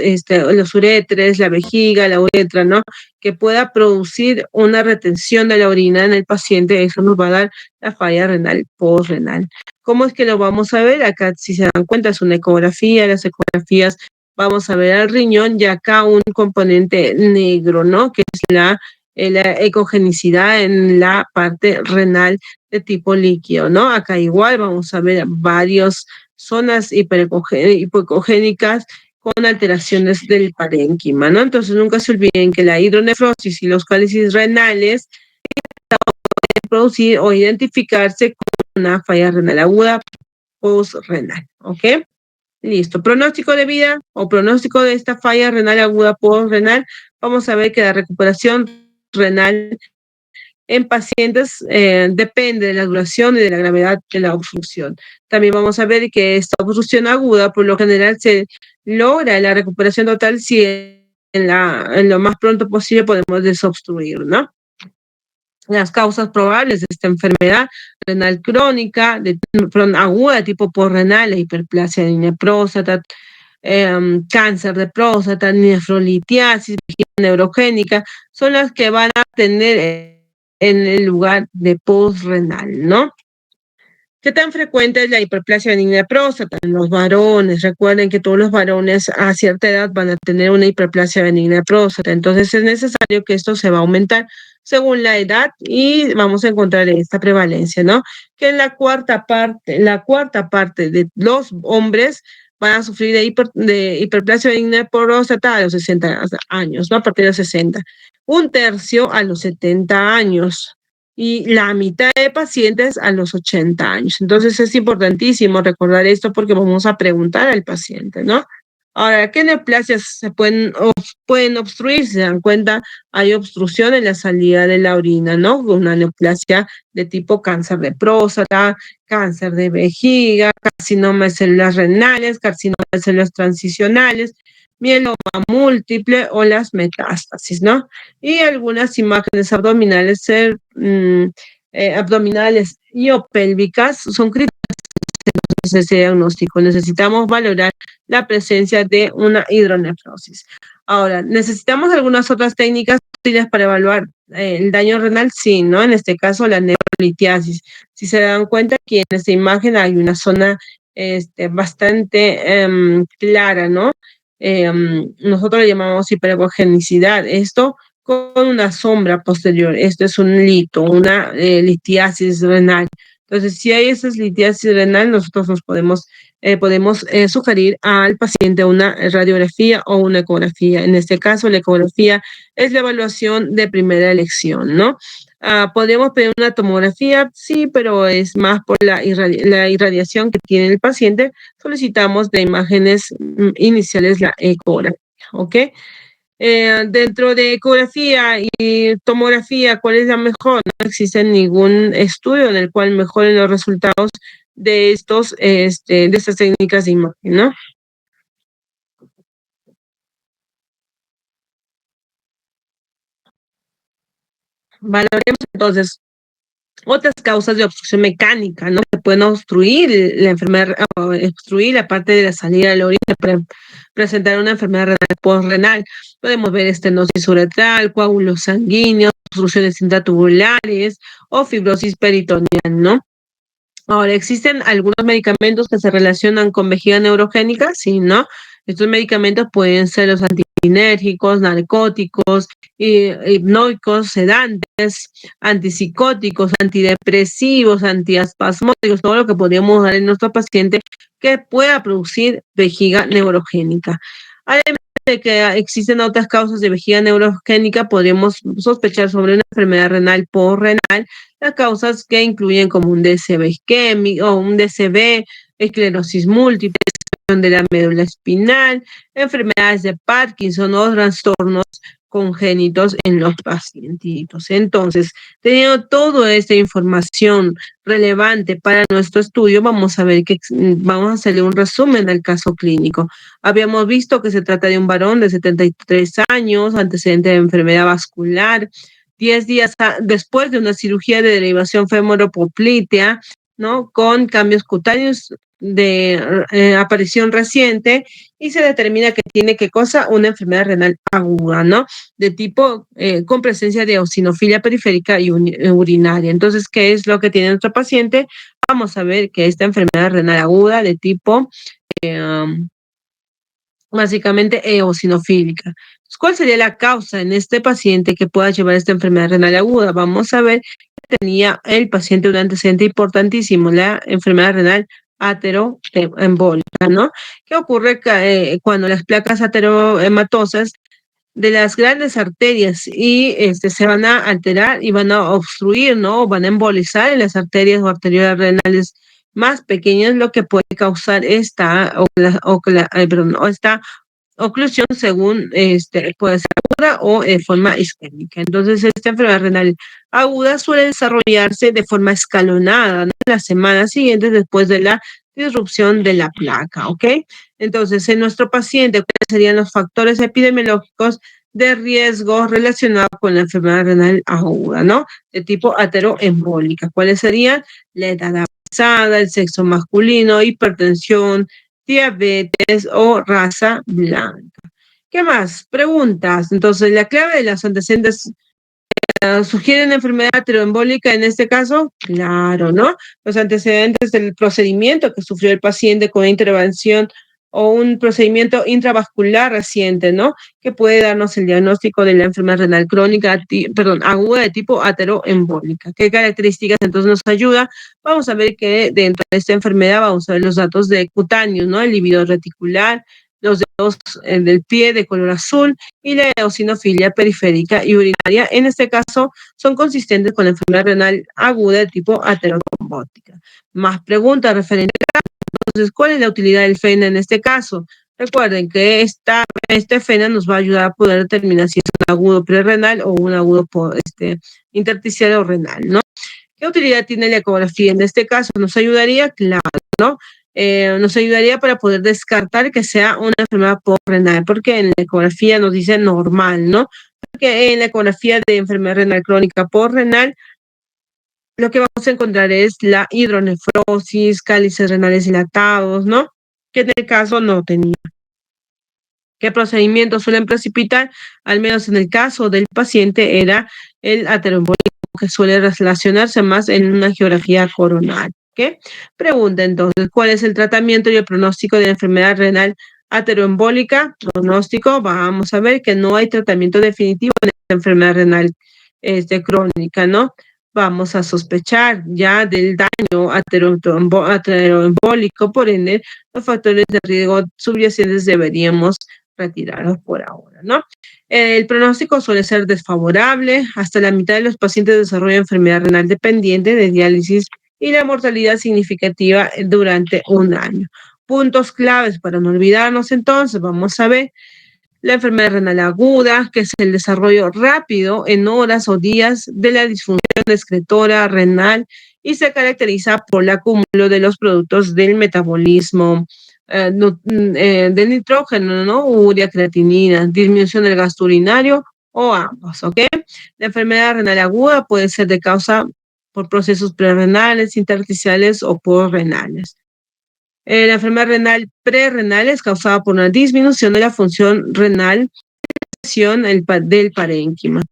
uretres, la vejiga, la uretra, ¿no? Que pueda producir una retención de la orina en el paciente, eso nos va a dar la falla renal postrenal. ¿Cómo es que lo vamos a ver? Acá, si se dan cuenta, es una ecografía, las ecografías, vamos a ver al riñón y acá un componente negro, ¿no? Que es la ecogenicidad en la parte renal de tipo líquido, ¿no? Acá igual vamos a ver varias zonas hipoecogénicas con alteraciones del parénquima, ¿no? Entonces nunca se olviden que la hidronefrosis y los cálices renales pueden producir o identificarse con una falla renal aguda postrenal, ¿ok? Listo. Pronóstico de vida o pronóstico de esta falla renal aguda postrenal. Vamos a ver que la recuperación renal en pacientes depende de la duración y de la gravedad de la obstrucción. También vamos a ver que esta obstrucción aguda, por lo general, se logra la recuperación total si en lo más pronto posible podemos desobstruir, ¿no? Las causas probables de esta enfermedad renal crónica, aguda, tipo postrenal, la hiperplasia de próstata, cáncer de próstata, nefrolitiasis, neurogénica, son las que van a tener en el lugar de postrenal, ¿no? ¿Qué tan frecuente es la hiperplasia benigna de próstata en los varones? Recuerden que todos los varones a cierta edad van a tener una hiperplasia benigna de próstata, entonces es necesario que esto se va a aumentar según la edad y vamos a encontrar esta prevalencia, ¿no? Que en la cuarta parte de los hombres van a sufrir de hiperplasia benigna de próstata a los 60 años, ¿no? A partir de los 60. Un tercio a los 70 años y la mitad de pacientes a los 80 años. Entonces es importantísimo recordar esto porque vamos a preguntar al paciente, ¿no? Ahora, ¿qué neoplasias pueden obstruir? Si se dan cuenta, hay obstrucción en la salida de la orina, ¿no? Una neoplasia de tipo cáncer de próstata, cáncer de vejiga, carcinoma de células renales, carcinoma de células transicionales, mieloma múltiple o las metástasis, ¿no? Y algunas imágenes abdominales, abdominales y o pélvicas son críticas en ese diagnóstico. Necesitamos valorar la presencia de una hidronefrosis. Ahora, ¿necesitamos algunas otras técnicas útiles para evaluar el daño renal? Sí, ¿no? En este caso, la nefrolitiasis. Si se dan cuenta, aquí en esta imagen hay una zona bastante clara, ¿no? Nosotros le llamamos hipergenicidad. Esto con una sombra posterior. Esto es un lito, una litiasis renal. Entonces, si hay esa litiasis renal, nosotros nos podemos sugerir al paciente una radiografía o una ecografía. En este caso, la ecografía es la evaluación de primera elección, ¿no? ¿Podemos pedir una tomografía? Sí, pero es más por la irradiación que tiene el paciente. Solicitamos de imágenes iniciales la ecografía, ¿ok? Dentro de ecografía y tomografía, ¿cuál es la mejor? No existe ningún estudio en el cual mejoren los resultados de estas técnicas de imagen, ¿no? Valoremos entonces otras causas de obstrucción mecánica, ¿no? Que pueden obstruir la enfermedad, o obstruir la parte de la salida del orina para presentar una enfermedad renal postrenal. Podemos ver estenosis uretral, coágulos sanguíneos, obstrucciones intratubulares o fibrosis peritoneal, ¿no? Ahora, ¿existen algunos medicamentos que se relacionan con vejiga neurogénica? Sí, ¿no? Estos medicamentos pueden ser los anticinérgicos, narcóticos, hipnóicos, sedantes, antipsicóticos, antidepresivos, antiespasmódicos, todo lo que podríamos dar en nuestro paciente que pueda producir vejiga neurogénica. Además de que existen otras causas de vejiga neurogénica, podríamos sospechar sobre una enfermedad renal postrenal, las causas que incluyen como un DCB isquémico o un DCB, esclerosis múltiple de la médula espinal, enfermedades de Parkinson o trastornos congénitos en los pacientitos. Entonces, teniendo toda esta información relevante para nuestro estudio, vamos a ver que vamos a hacerle un resumen del caso clínico. Habíamos visto que se trata de un varón de 73 años, antecedente de enfermedad vascular, 10 días después de una cirugía de derivación femoropoplitea, ¿no? Con cambios cutáneos de aparición reciente, y se determina que tiene qué cosa, una enfermedad renal aguda, ¿no? De tipo con presencia de eosinofilia periférica y urinaria. Entonces, ¿qué es lo que tiene nuestro paciente? Vamos a ver que esta enfermedad renal aguda de tipo básicamente eosinofílica. ¿Cuál sería la causa en este paciente que pueda llevar esta enfermedad renal aguda? Vamos a ver que tenía el paciente un antecedente importantísimo, la enfermedad renal ateroembólica, ¿no? ¿Qué ocurre cuando las placas aterohematosas de las grandes arterias y se van a alterar y van a obstruir, ¿no? O van a embolizar en las arterias o arteriolas renales más pequeñas, lo que puede causar esta oclusión según puede ser aguda o de forma isquémica. Entonces, esta enfermedad renal aguda suele desarrollarse de forma escalonada, ¿no? En las semanas siguientes después de la disrupción de la placa, ¿ok? Entonces, en nuestro paciente, ¿cuáles serían los factores epidemiológicos de riesgo relacionados con la enfermedad renal aguda, ¿no? De tipo ateroembólica? ¿Cuáles serían? La edad avanzada, el sexo masculino, hipertensión, diabetes o raza blanca. ¿Qué más? Preguntas. Entonces, la clave de los antecedentes ¿sugieren enfermedad ateroembólica en este caso? Claro, ¿no? Los antecedentes del procedimiento que sufrió el paciente con intervención o un procedimiento intravascular reciente, ¿no? Que puede darnos el diagnóstico de la enfermedad renal crónica, aguda de tipo ateroembólica. ¿Qué características entonces nos ayuda? Vamos a ver que dentro de esta enfermedad vamos a ver los datos de cutáneos, ¿no? El líbido reticular, los dedos del pie de color azul y la eosinofilia periférica y urinaria, en este caso, son consistentes con la enfermedad renal aguda de tipo aterotrombótica. Más preguntas referentes a, entonces, ¿cuál es la utilidad del FENA en este caso? Recuerden que este FENA nos va a ayudar a poder determinar si es un agudo prerrenal o un agudo intersticial o renal, ¿no? ¿Qué utilidad tiene la ecografía? En este caso, ¿nos ayudaría? Claro, ¿no? Nos ayudaría para poder descartar que sea una enfermedad postrenal, porque en la ecografía nos dice normal, ¿no? Porque en la ecografía de enfermedad renal crónica postrenal, lo que vamos a encontrar es la hidronefrosis, cálices renales dilatados, ¿no? Que en el caso no tenía. ¿Qué procedimientos suelen precipitar? Al menos en el caso del paciente era el ateroembólico, que suele relacionarse más en una geografía coronal. ¿Qué? Pregunta entonces, ¿cuál es el tratamiento y el pronóstico de la enfermedad renal ateroembólica? Pronóstico, vamos a ver que no hay tratamiento definitivo en esta enfermedad renal crónica, ¿no? Vamos a sospechar ya del daño ateroembólico, por ende, los factores de riesgo subyacentes deberíamos retirarlos por ahora, ¿no? El pronóstico suele ser desfavorable, hasta la mitad de los pacientes desarrollan enfermedad renal dependiente de diálisis y la mortalidad significativa durante un año. Puntos claves para no olvidarnos entonces, vamos a ver la enfermedad renal aguda, que es el desarrollo rápido en horas o días de la disfunción excretora renal y se caracteriza por el acúmulo de los productos del metabolismo del nitrógeno, ¿no? Urea, creatinina, disminución del gasto urinario o ambos, ¿ok? La enfermedad renal aguda puede ser de causa por procesos prerrenales, intersticiales o postrenales. La enfermedad renal prerrenal es causada por una disminución de la función renal del parénquima.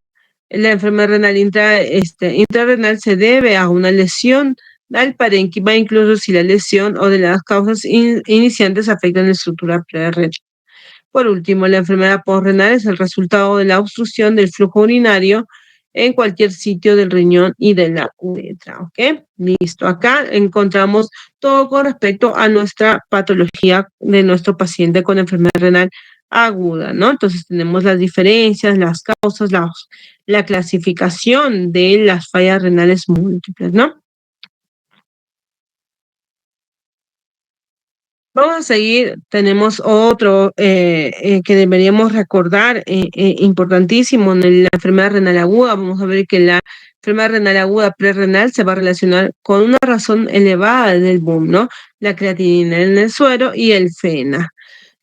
La enfermedad renal intrarrenal se debe a una lesión del parénquima, incluso si la lesión o de las causas iniciantes afectan la estructura prerrenal. Por último, la enfermedad postrenal es el resultado de la obstrucción del flujo urinario en cualquier sitio del riñón y de la uretra, ¿ok? Listo. Acá encontramos todo con respecto a nuestra patología de nuestro paciente con enfermedad renal aguda, ¿no? Entonces tenemos las diferencias, las causas, la clasificación de las fallas renales múltiples, ¿no? Vamos a seguir, tenemos otro que deberíamos recordar, importantísimo en la enfermedad renal aguda. Vamos a ver que la enfermedad renal aguda prerrenal se va a relacionar con una razón elevada del boom, ¿no? La creatinina en el suero y el FENA.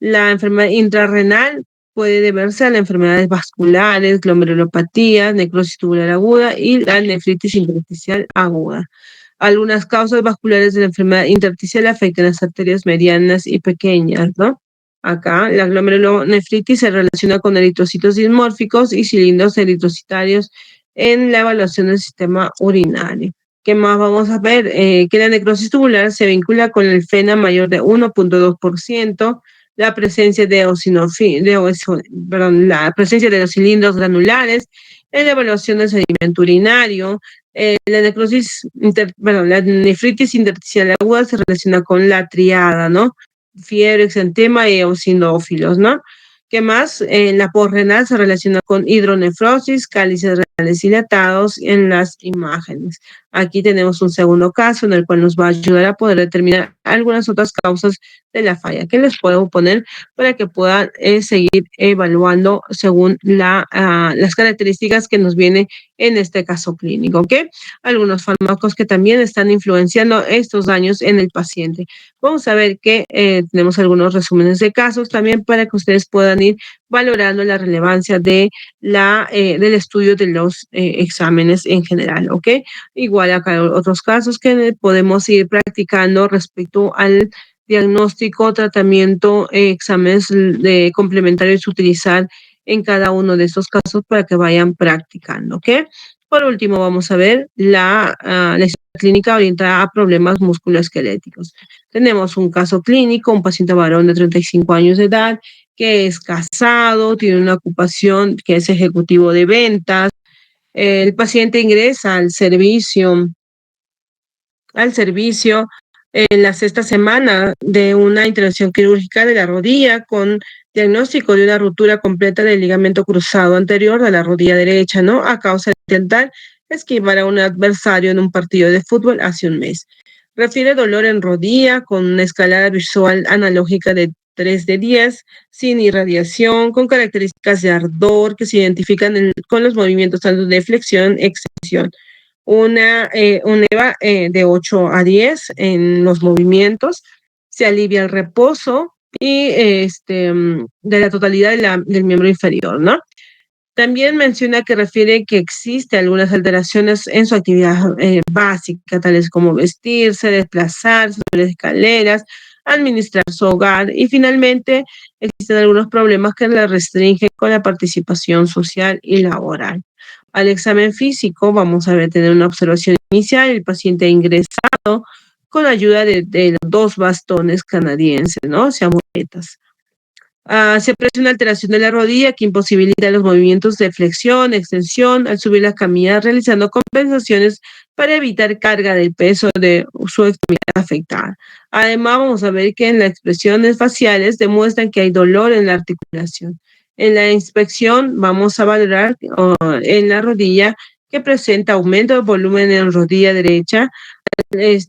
La enfermedad intrarrenal puede deberse a las enfermedades vasculares, glomerulopatías, necrosis tubular aguda y la nefritis intersticial aguda. Algunas causas vasculares de la enfermedad intersticial afectan las arterias medianas y pequeñas, ¿no? Acá, la glomerulonefritis se relaciona con eritrocitos dismórficos y cilindros eritrocitarios en la evaluación del sistema urinario. ¿Qué más vamos a ver? Que la necrosis tubular se vincula con el FENA mayor de 1.2%, la presencia la presencia de los cilindros granulares en la evaluación del sedimento urinario, la nefritis intersticial aguda se relaciona con la triada, ¿no? Fiebre, exantema y eosinófilos, ¿no? ¿Qué más? La posrenal se relaciona con hidronefrosis, cálices renales dilatados en las imágenes. Aquí tenemos un segundo caso en el cual nos va a ayudar a poder determinar algunas otras causas de la falla que les puedo poner para que puedan seguir evaluando según las características que nos viene en este caso clínico, ¿ok? Algunos fármacos que también están influenciando estos daños en el paciente. Vamos a ver que tenemos algunos resúmenes de casos también para que ustedes puedan ir valorando la relevancia del estudio de los exámenes en general, ¿ok? Igual acá otros casos que podemos ir practicando respecto al diagnóstico, tratamiento, exámenes complementarios utilizar en cada uno de estos casos para que vayan practicando, ¿ok? Por último, vamos a ver la historia clínica orientada a problemas musculoesqueléticos. Tenemos un caso clínico, un paciente varón de 35 años de edad que es casado, tiene una ocupación que es ejecutivo de ventas. El paciente ingresa al servicio en la sexta semana de una intervención quirúrgica de la rodilla con diagnóstico de una ruptura completa del ligamento cruzado anterior de la rodilla derecha, ¿no? A causa de intentar esquivar a un adversario en un partido de fútbol hace un mes. Refiere dolor en rodilla con una escalada visual analógica de 3 de 10, sin irradiación, con características de ardor que se identifican con los movimientos tanto de flexión, extensión un EVA de 8 a 10 en los movimientos, se alivia el reposo y de la totalidad del miembro inferior, ¿no? También menciona que refiere que existe algunas alteraciones en su actividad básica, tales como vestirse, desplazarse, subir escaleras, administrar su hogar y finalmente existen algunos problemas que la restringen con la participación social y laboral. Al examen físico vamos a ver tener una observación inicial, el paciente ingresado con ayuda de los 2 bastones canadienses, ¿no? O sea, muletas. Se aprecia una alteración de la rodilla que imposibilita los movimientos de flexión, extensión, al subir las camillas, realizando compensaciones para evitar carga del peso de su extremidad afectada. Además, vamos a ver que en las expresiones faciales demuestran que hay dolor en la articulación. En la inspección vamos a valorar en la rodilla que presenta aumento de volumen en la rodilla derecha,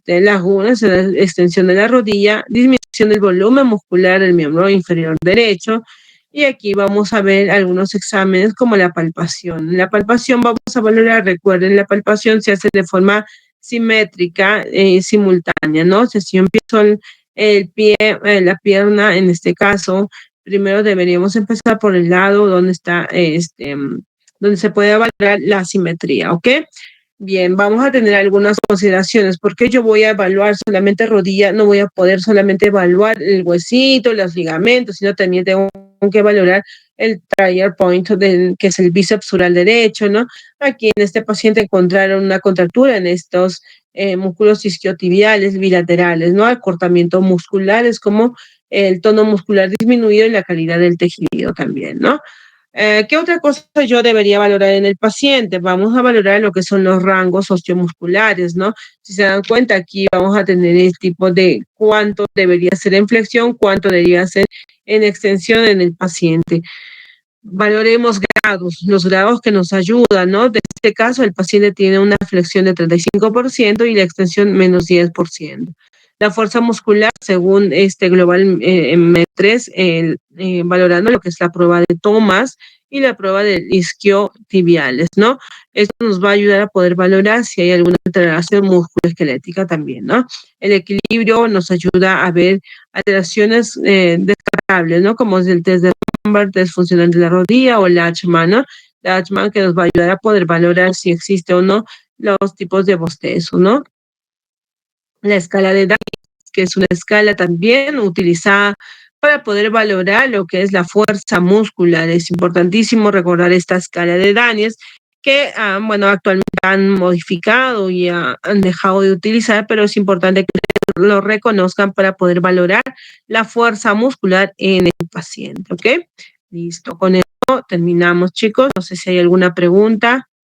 lagunas en la extensión de la rodilla, disminución del volumen muscular del miembro inferior derecho. Y aquí vamos a ver algunos exámenes como la palpación. En la palpación vamos a valorar, recuerden, la palpación se hace de forma simétrica, simultánea, ¿no? O sea, si yo empiezo el pie, la pierna, en este caso, primero deberíamos empezar por el lado donde está, donde se puede valorar la simetría, ¿ok? Bien, vamos a tener algunas consideraciones. ¿Por qué yo voy a evaluar solamente rodilla? No voy a poder solamente evaluar el huesito, los ligamentos, sino también tengo que valorar el trigger point, que es el bíceps sural derecho, ¿no? Aquí en este paciente encontraron una contractura en estos músculos isquiotibiales bilaterales, ¿no? Acortamiento muscular, es como el tono muscular disminuido y la calidad del tejido también, ¿no? ¿Qué otra cosa yo debería valorar en el paciente? Vamos a valorar lo que son los rangos osteomusculares, ¿no? Si se dan cuenta, aquí vamos a tener el tipo de cuánto debería ser en flexión, cuánto debería ser en extensión en el paciente. Valoremos grados, los grados que nos ayudan, ¿no? De este caso, el paciente tiene una flexión de 35% y la extensión menos 10%. La fuerza muscular, según este global M3, valorando lo que es la prueba de Thomas y la prueba de isquiotibiales, ¿no? Esto nos va a ayudar a poder valorar si hay alguna alteración musculoesquelética también, ¿no? El equilibrio nos ayuda a ver alteraciones descartables, ¿no? Como es el test de test funcional de la rodilla o Lachman, ¿no? Lachman que nos va a ayudar a poder valorar si existe o no los tipos de bostezo, ¿no? La escala de Daniels, que es una escala también utilizada para poder valorar lo que es la fuerza muscular. Es importantísimo recordar esta escala de Daniels que, bueno, actualmente han modificado y han dejado de utilizar, pero es importante que lo reconozcan para poder valorar la fuerza muscular en el paciente, ¿ok? Listo, con esto terminamos, chicos. No sé si hay alguna pregunta.